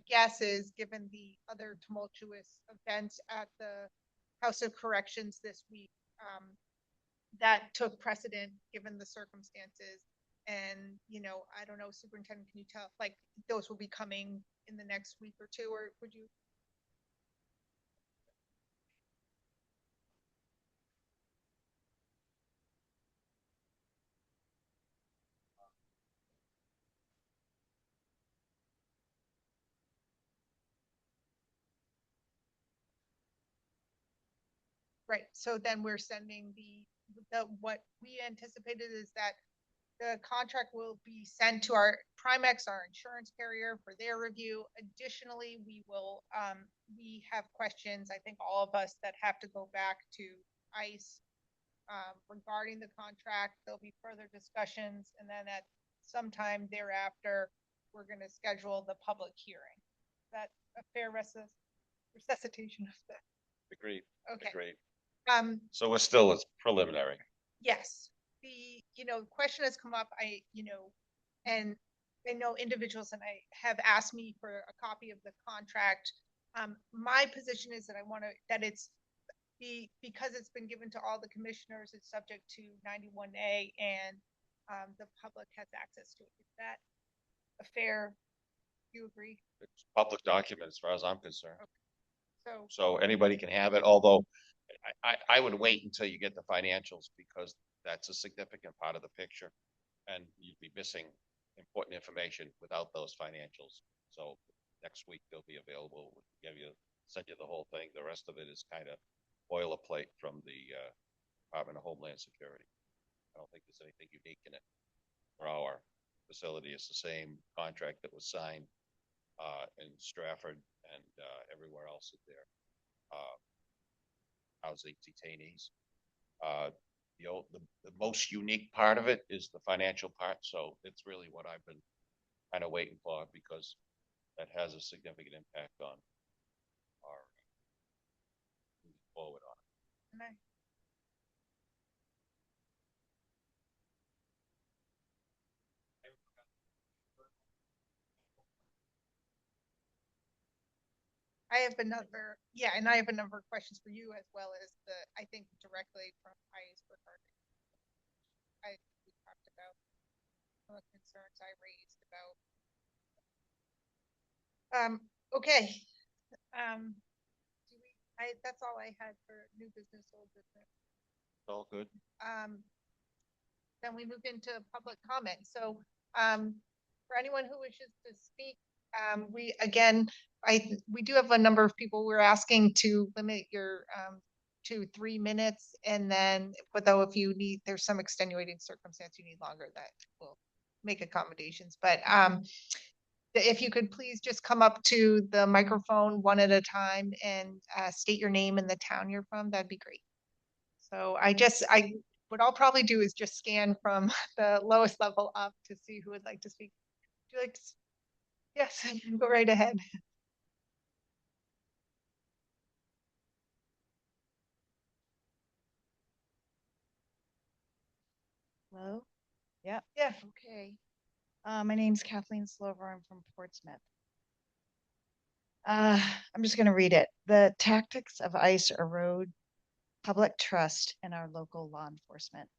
guess is, given the other tumultuous events at the House of Corrections this week, that took precedent given the circumstances. And, I don't know, Superintendent, can you tell, like, those will be coming in the next week or two, or would you? Right, so then we're sending what we anticipated is that The contract will be sent to our Primex, our insurance carrier, for their review. Additionally, we have questions, I think all of us, that have to go back to ICE regarding the contract. There'll be further discussions, and then at sometime thereafter, we're gonna schedule the public hearing. Is that a fair resuscitation of that? Agreed, Okay. agreed. Um, So we're still, it's preliminary. yes, question has come up, and I know individuals and I have asked me for a copy of the contract. My position is that because it's been given to all the commissioners, it's subject to 91A, and the public has access to it. Is that a fair, do you agree? It's a public document as far as I'm concerned. So, So anybody can have it, although I would wait until you get the financials because that's a significant part of the picture. And you'd be missing important information without those financials. So next week they'll be available, send you the whole thing. The rest of it is kind of boilerplate from the Department of Homeland Security. I don't think there's anything unique in it. For our facility, it's the same contract that was signed in Stratford and everywhere else that they're housing detainees. The most unique part of it is the financial part. So it's really what I've been kind of waiting for because that has a significant impact on our moving forward on it. and I have another, and I have a number of questions for you as well as I think directly from ICE regarding. We talked about some of the concerns I raised about. Okay. That's all I had for new business, old business. All good. Then we move into public comment. So, for anyone who wishes to speak, we do have a number of people. We're asking to limit your to 3 minutes, and then, but though if you need, there's some extenuating circumstance you need longer, that will make accommodations. But if you could please just come up to the microphone one at a time and state your name and the town you're from, that'd be great. So what I'll probably do is just scan from the lowest level up to see who would like to speak. Would you like to? Yes, go right ahead. Hello? Yeah, Yeah. okay. My name's Kathleen Slover. I'm from Portsmouth. I'm just going to read it. The tactics of ICE erode public trust in our local law enforcement.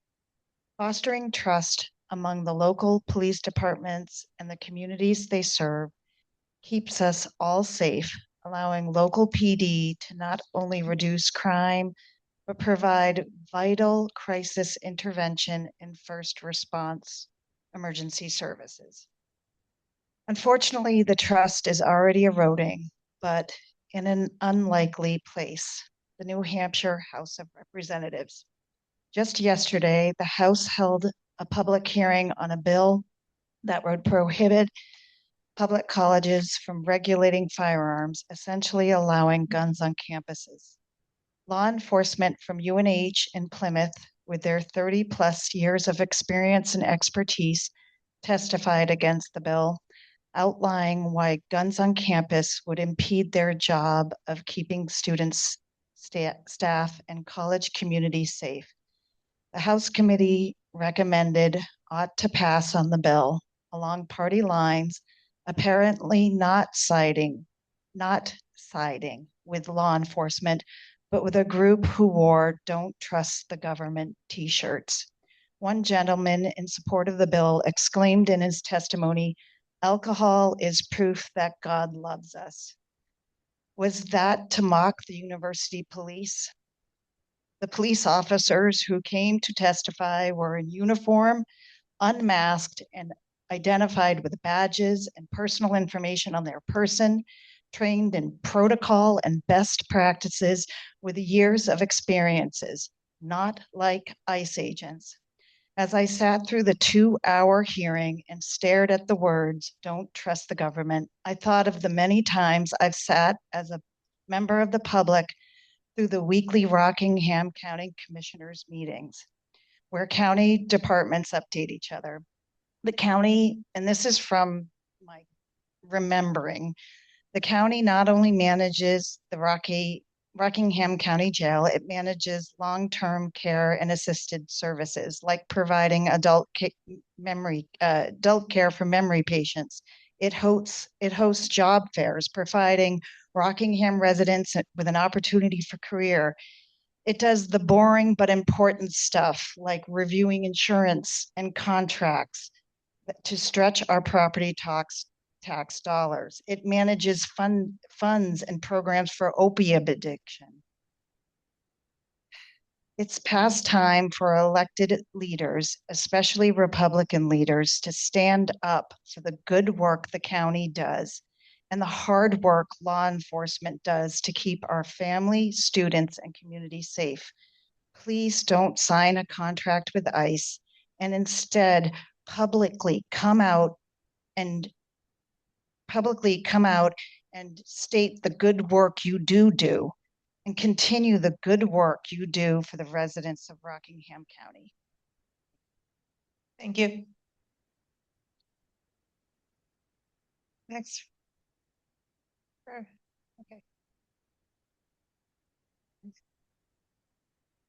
Fostering trust among the local police departments and the communities they serve keeps us all safe, allowing local PD to not only reduce crime, but provide vital crisis intervention and first response emergency services. Unfortunately, the trust is already eroding, but in an unlikely place, the New Hampshire House of Representatives. Just yesterday, the House held a public hearing on a bill that would prohibit public colleges from regulating firearms, essentially allowing guns on campuses. Law enforcement from UNH and Plymouth, with their 30+ years of experience and expertise, testified against the bill, outlining why guns on campus would impede their job of keeping students, staff, and college community safe. The House committee recommended ought to pass on the bill along party lines, apparently not siding with law enforcement, but with a group who wore "Don't Trust the Government" t-shirts. One gentleman in support of the bill exclaimed in his testimony, "Alcohol is proof that God loves us." Was that to mock the university police? The police officers who came to testify were in uniform, unmasked, and identified with badges and personal information on their person, trained in protocol and best practices with years of experiences, not like ICE agents. As I sat through the 2-hour hearing and stared at the words, "Don't trust the government," I thought of the many times I've sat as a member of the public through the weekly Rockingham County Commissioners meetings, where county departments update each other. The county, and this is from my remembering, the county not only manages the Rockingham County Jail, it manages long-term care and assisted services like providing adult care for memory patients. It hosts job fairs, providing Rockingham residents with an opportunity for career. It does the boring but important stuff like reviewing insurance and contracts to stretch our property tax dollars. It manages funds and programs for opiate addiction. It's past time for elected leaders, especially Republican leaders, to stand up for the good work the county does and the hard work law enforcement does to keep our family, students, and community safe. Please don't sign a contract with ICE and instead publicly come out and state the good work you do and continue the good work you do for the residents of Rockingham County. Thank you. Next. Sure. Okay.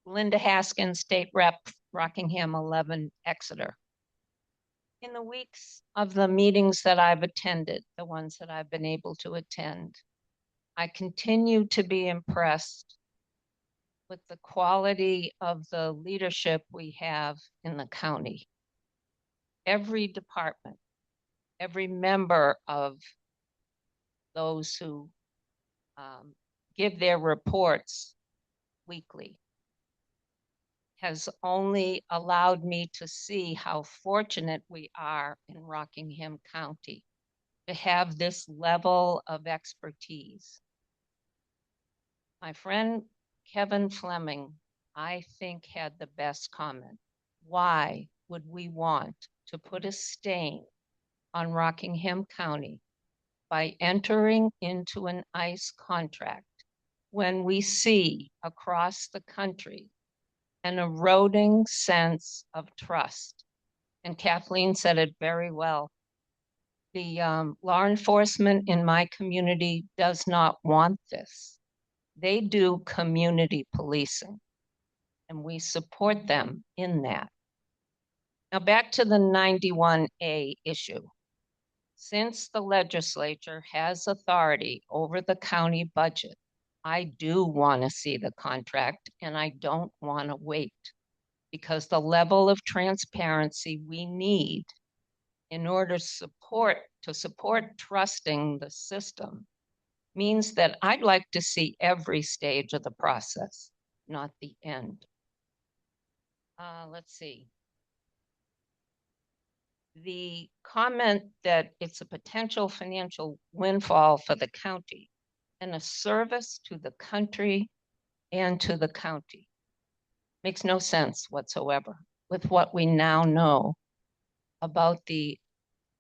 Linda Haskins, State Rep, Rockingham 11, Exeter. In the weeks of the meetings that I've attended, the ones that I've been able to attend, I continue to be impressed with the quality of the leadership we have in the county. Every department, every member of those who give their reports weekly has only allowed me to see how fortunate we are in Rockingham County to have this level of expertise. My friend Kevin Fleming, I think, had the best comment. Why would we want to put a stain on Rockingham County by entering into an ICE contract when we see across the country an eroding sense of trust? And Kathleen said it very well. The law enforcement in my community does not want this. They do community policing, and we support them in that. Now back to the 91A issue. Since the legislature has authority over the county budget, I do want to see the contract, and I don't want to wait, because the level of transparency we need in order to support trusting the system means that I'd like to see every stage of the process, not the end. Let's see. The comment that it's a potential financial windfall for the county and a service to the country and to the county makes no sense whatsoever with what we now know about the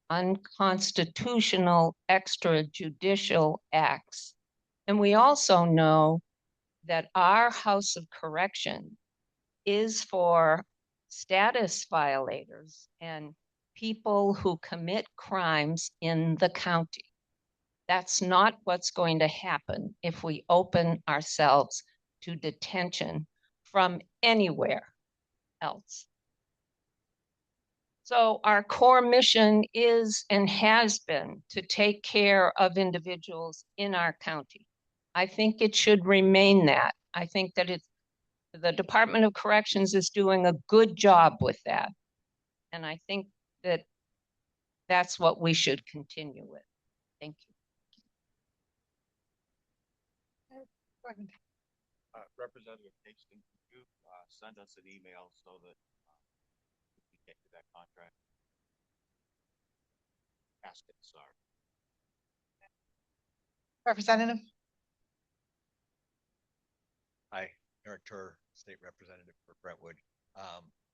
unconstitutional extrajudicial acts. And we also know that our House of Correction is for status violators and people who commit crimes in the county. That's not what's going to happen if we open ourselves to detention from anywhere else. So our core mission is and has been to take care of individuals in our county. I think it should remain that. I think that the Department of Corrections is doing a good job with that. And I think that that's what we should continue with. Thank you. Representative Hastings, could you send us an email so that we can get to that contract? Ask it, sorry. Representative. Hi, Eric Tur, State Representative for Brentwood.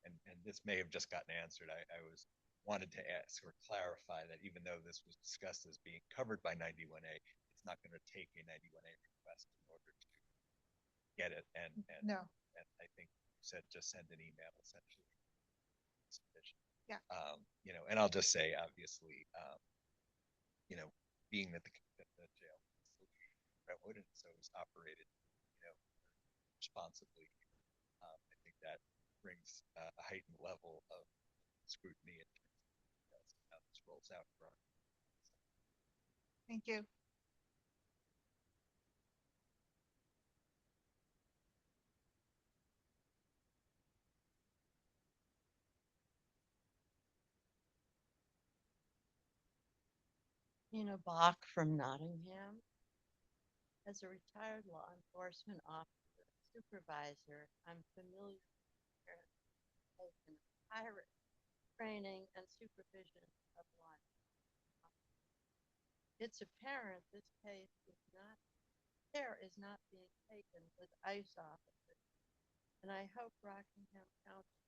and this may have just gotten answered. I wanted to ask or clarify that even though this was discussed as being covered by 91A, it's not going to take a 91A request in order to get it. No, And I think you said just send an email essentially. Sufficient. Yeah. And I'll just say, obviously, being that the jail is Brentwood and so is operated, responsibly, I think that brings a heightened level of scrutiny in terms of how this rolls out for our. thank you. Nina Bach from Nottingham. As a retired law enforcement officer, supervisor, I'm familiar with pirate training and supervision of law. It's apparent this case care is not being taken with ICE officers, and I hope Rockingham County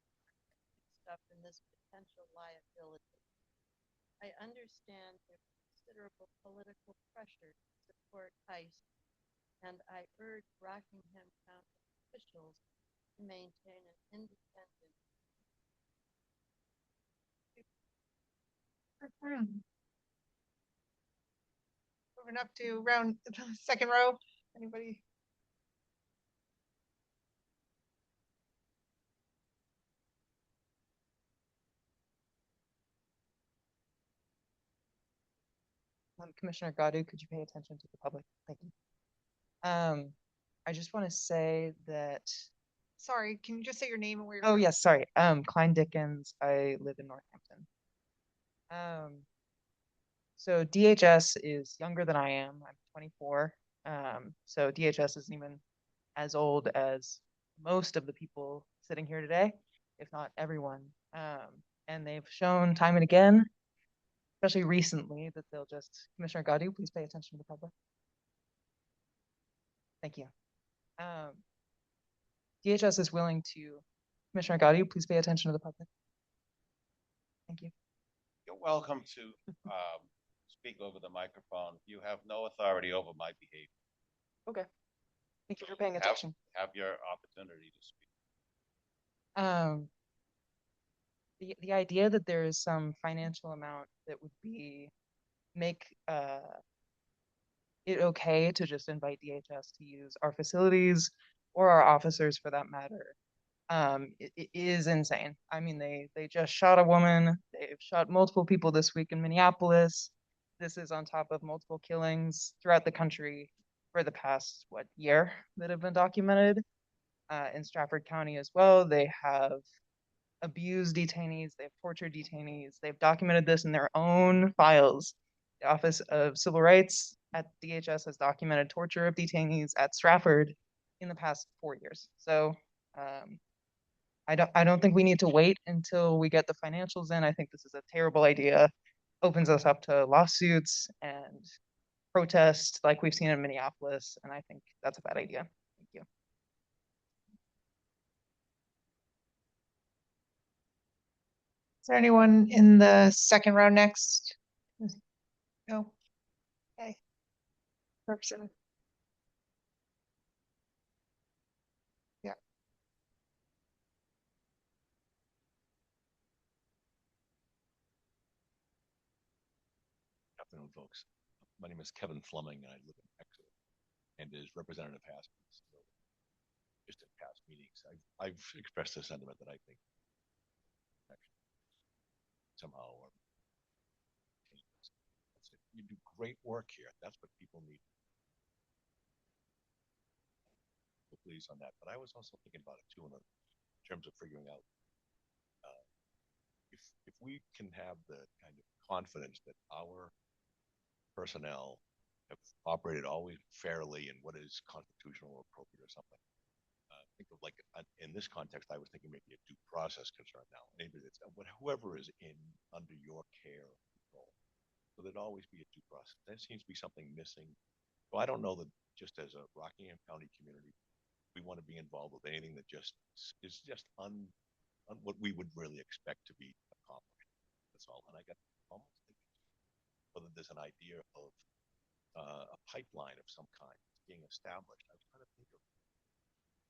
picks up in this potential liability. I understand there's considerable political pressure to support ICE, and I urge Rockingham County officials to maintain an independent. Moving up to round, second row, anybody? Commissioner Godu, could you pay attention to the public? Thank you. I just want to say that, Sorry, can you just say your name and where you're oh from? yes, sorry. Klein Dickens. I live in Northampton. So DHS is younger than I am. I'm 24. So DHS isn't even as old as most of the people sitting here today, if not everyone. And they've shown time and again, especially recently, that they'll just, Commissioner Godu, please pay attention to the public. Thank you. DHS is willing to, Commissioner Godu, please pay attention to the public. Thank you. You're welcome to speak over the microphone. You have no authority over my behavior. Okay. Thank you for paying attention. Have your opportunity to speak. The idea that there is some financial amount that would make it okay to just invite DHS to use our facilities or our officers for that matter, it is insane. I mean, they just shot a woman. They've shot multiple people this week in Minneapolis. This is on top of multiple killings throughout the country for the past, year that have been documented. In Stratford County as well, they have abused detainees, they've tortured detainees, they've documented this in their own files. The Office of Civil Rights at DHS has documented torture of detainees at Stratford in the past 4 years. So I don't think we need to wait until we get the financials in. I think this is a terrible idea. Opens us up to lawsuits and protests like we've seen in Minneapolis, and I think that's a bad idea. Thank you. Is there anyone in the second row next? No. Okay. Person. Yeah. Afternoon, folks. My name is Kevin Fleming, and I live in Exeter. And as Representative Haskins, just in past meetings, I've expressed a sentiment that I think somehow you do great work here. That's what people need. Please on that. But I was also thinking about it too in terms of figuring out if we can have the kind of confidence that our personnel have operated always fairly in what is constitutional or appropriate or something. Think of like in this context, I was thinking maybe a due process concern now. Maybe it's whoever is under your care or control. So there'd always be a due process. That seems to be something missing. So I don't know that just as a Rockingham County community, we want to be involved with anything that just is just on what we would really expect to be accomplished. That's all. And I got almost thinking whether there's an idea of a pipeline of some kind being established. I was trying to think of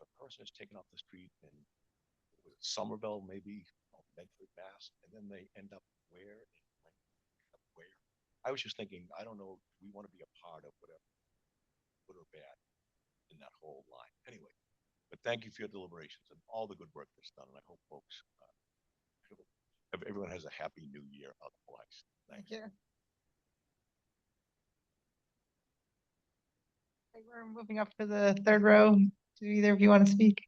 a person is taken off the street in Somerville, maybe Medford, Mass, and then they end up where and when end up where. I was just thinking, I don't know, we want to be a part of whatever, good or bad, in that whole line. Anyway, but thank you for your deliberations and all the good work that's done. And I hope folks, everyone has a happy new year otherwise. Thanks. Thank you. Okay, we're moving up to the third row. Do either of you want to speak?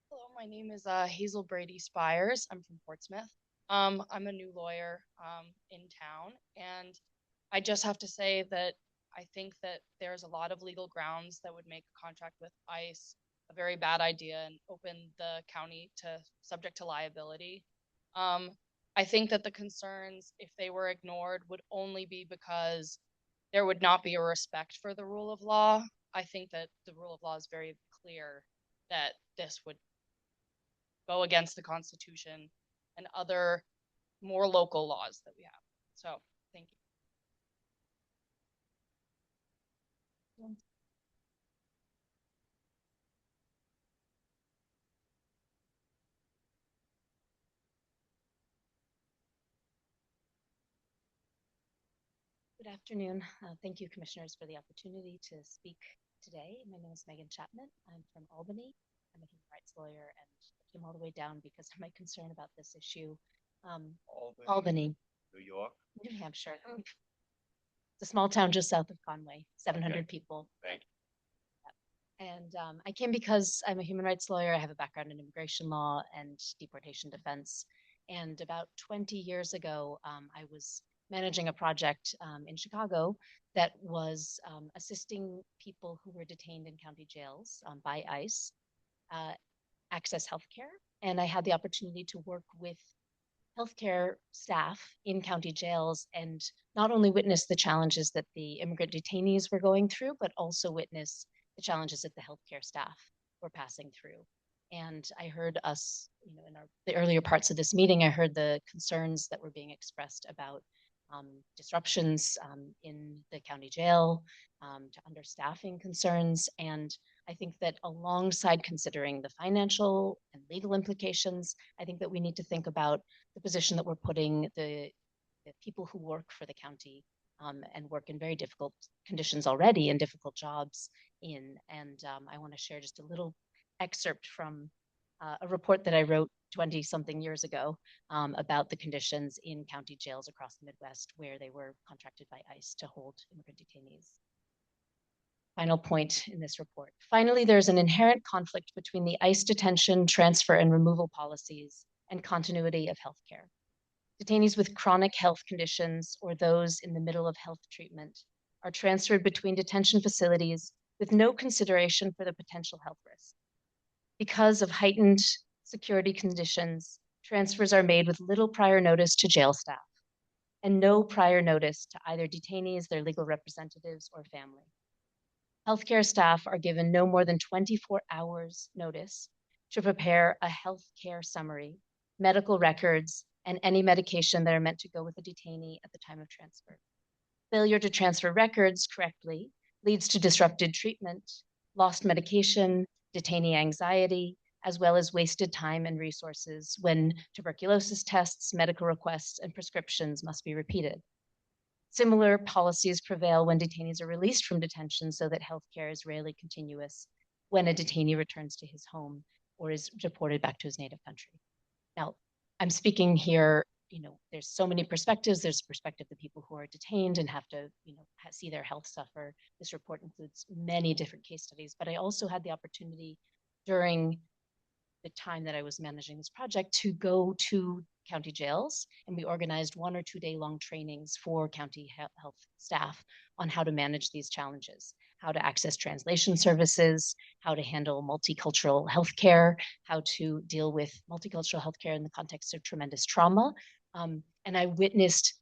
Hello, my name is Hazel Brady Spires. I'm from Portsmouth. I'm a new lawyer in town, and I just have to say that I think that there's a lot of legal grounds that would make a contract with ICE a very bad idea and open the county to subject to liability. I think that the concerns, if they were ignored, would only be because there would not be a respect for the rule of law. I think that the rule of law is very clear that this would go against the Constitution and other more local laws that we have. So, thank you. Good afternoon. Thank you, commissioners, for the opportunity to speak today. My name is Megan Chapman. I'm from Albany. I'm a human rights lawyer and came all the way down because of my concern about this issue. Albany, New York. New Hampshire. It's a small town just south of Conway, 700 people. Thank you. And I came because I'm a human rights lawyer. I have a background in immigration law and deportation defense. And about 20 years ago, I was managing a project in Chicago that was assisting people who were detained in county jails by ICE access healthcare. And I had the opportunity to work with healthcare staff in county jails and not only witness the challenges that the immigrant detainees were going through, but also witness the challenges that the healthcare staff were passing through. And I heard us, in the earlier parts of this meeting, I heard the concerns that were being expressed about disruptions in the county jail, to understaffing concerns. And I think that alongside considering the financial and legal implications, I think that we need to think about the position that we're putting the people who work for the county and work in very difficult conditions already and difficult jobs in. And I want to share just a little excerpt from a report that I wrote 20-something years ago about the conditions in county jails across the Midwest where they were contracted by ICE to hold immigrant detainees. Final point in this report. Finally, there's an inherent conflict between the ICE detention, transfer, and removal policies and continuity of healthcare. Detainees with chronic health conditions or those in the middle of health treatment are transferred between detention facilities with no consideration for the potential health risk. Because of heightened security conditions, transfers are made with little prior notice to jail staff and no prior notice to either detainees, their legal representatives, or family. Healthcare staff are given no more than 24 hours notice to prepare a healthcare summary, medical records, and any medication that are meant to go with a detainee at the time of transfer. Failure to transfer records correctly leads to disrupted treatment, lost medication, detainee anxiety, as well as wasted time and resources when tuberculosis tests, medical requests, and prescriptions must be repeated. Similar policies prevail when detainees are released from detention so that healthcare is rarely continuous when a detainee returns to his home or is deported back to his native country. Now, I'm speaking here, there's so many perspectives. There's the perspective of the people who are detained and have to, see their health suffer. This report includes many different case studies, but I also had the opportunity during the time that I was managing this project to go to county jails, and we organized 1 or 2 day long trainings for county health staff on how to manage these challenges, how to access translation services, how to handle multicultural healthcare, how to deal with multicultural healthcare in the context of tremendous trauma. And I witnessed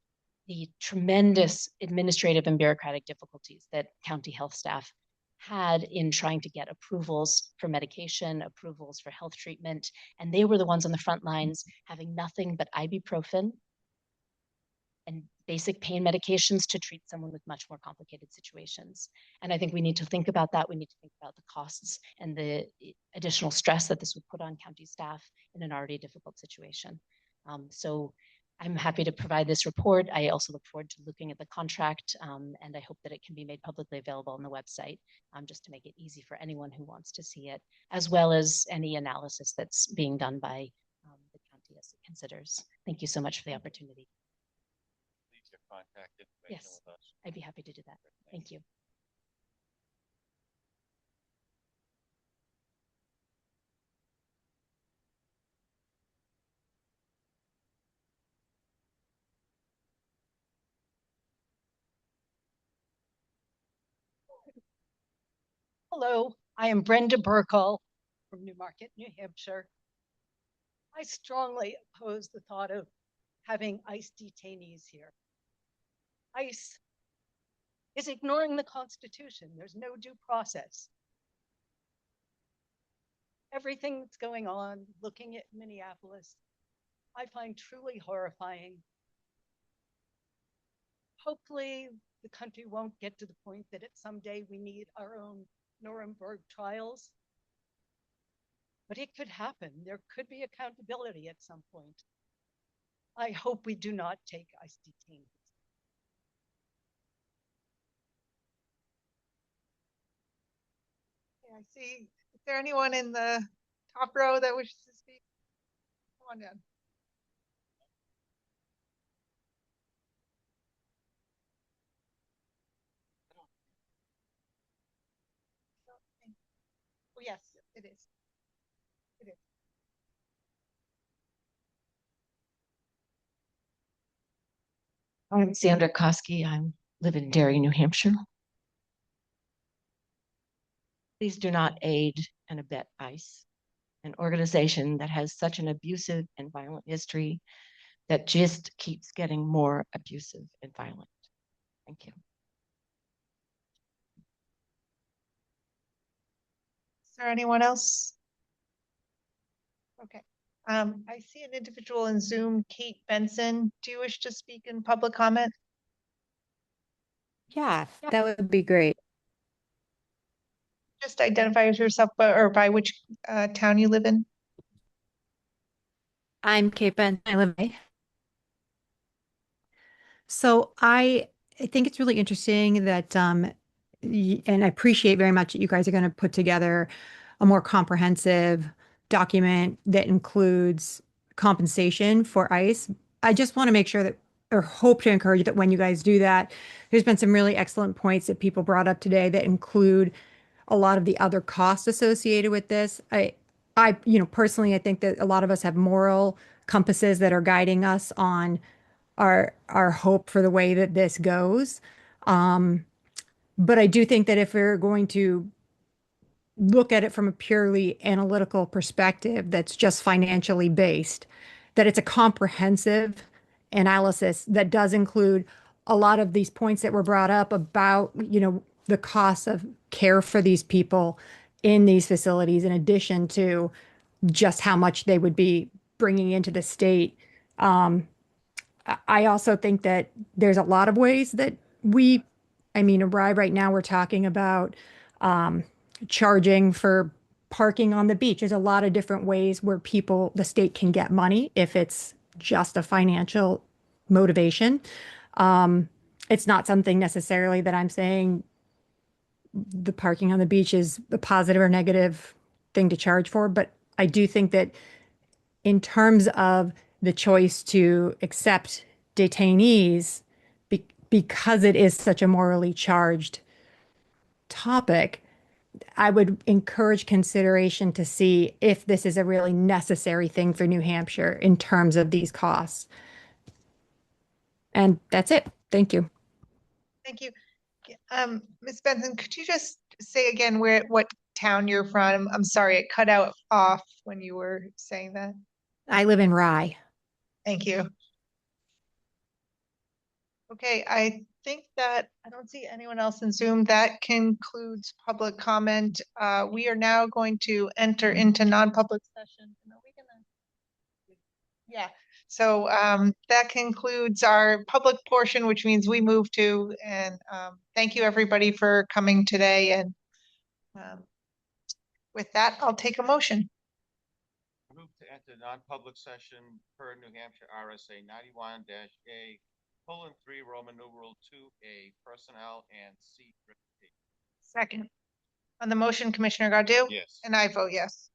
the tremendous administrative and bureaucratic difficulties that county health staff had in trying to get approvals for medication, approvals for health treatment. And they were the ones on the front lines having nothing but ibuprofen and basic pain medications to treat someone with much more complicated situations. And I think we need to think about that. We need to think about the costs and the additional stress that this would put on county staff in an already difficult situation. So I'm happy to provide this report. I also look forward to looking at the contract, and I hope that it can be made publicly available on the website, just to make it easy for anyone who wants to see it, as well as any analysis that's being done by the county as it considers. Thank you so much for the opportunity. Leave your contact information Yes, with us. I'd be happy to do that. Thank you. Hello, I am Brenda Burkle from Newmarket, New Hampshire. I strongly oppose the thought of having ICE detainees here. ICE is ignoring the Constitution. There's no due process. Everything that's going on, looking at Minneapolis, I find truly horrifying. Hopefully, the country won't get to the point that someday we need our own Nuremberg trials. But it could happen. There could be accountability at some point. I hope we do not take ICE detainees. I see. Is there anyone in the top row that wishes to speak? Come on down. Oh, yes, it is. It is. I'm Sandra Koski. I live in Derry, New Hampshire. Please do not aid and abet ICE, an organization that has such an abusive and violent history that just keeps getting more abusive and violent. Thank you. Is there anyone else? Okay. I see an individual in Zoom, Kate Benson. Do you wish to speak in public comment? Yeah, that would be great. Just identify yourself or by which town you live in. I'm Kate Ben. I live in. So I think it's really interesting that and I appreciate very much that you guys are going to put together a more comprehensive document that includes compensation for ICE. I just want to make sure that or hope to encourage that when you guys do that, there's been some really excellent points that people brought up today that include a lot of the other costs associated with this. Personally, I think that a lot of us have moral compasses that are guiding us on our hope for the way that this goes. But I do think that if we're going to look at it from a purely analytical perspective that's just financially based, that it's a comprehensive analysis that does include a lot of these points that were brought up about, the cost of care for these people in these facilities, in addition to just how much they would be bringing into the state. I also think that there's a lot of ways that right now we're talking about charging for parking on the beach. There's a lot of different ways where the state can get money if it's just a financial motivation. It's not something necessarily that I'm saying the parking on the beach is a positive or negative thing to charge for, but I do think that in terms of the choice to accept detainees, because it is such a morally charged topic, I would encourage consideration to see if this is a really necessary thing for New Hampshire in terms of these costs. And that's it. Thank you. Thank you. Ms. Benson, could you just say again what town you're from? I'm sorry, it cut out off when you were saying that. I live in Rye. Thank you. Okay, I think that, I don't see anyone else in Zoom. That concludes public comment. We are now going to enter into non-public session. And are we gonna? Yeah, so that concludes our public portion, which means we move to, and thank you everybody for coming today. And with that, I'll take a motion. Move to enter non-public session per New Hampshire RSA 91-A:3 Roman numeral 2A personnel and seat reputation. Second. On the motion, Commissioner Godu? Yes. And I vote yes.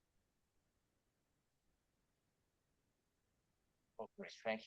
Oh, great, thank you.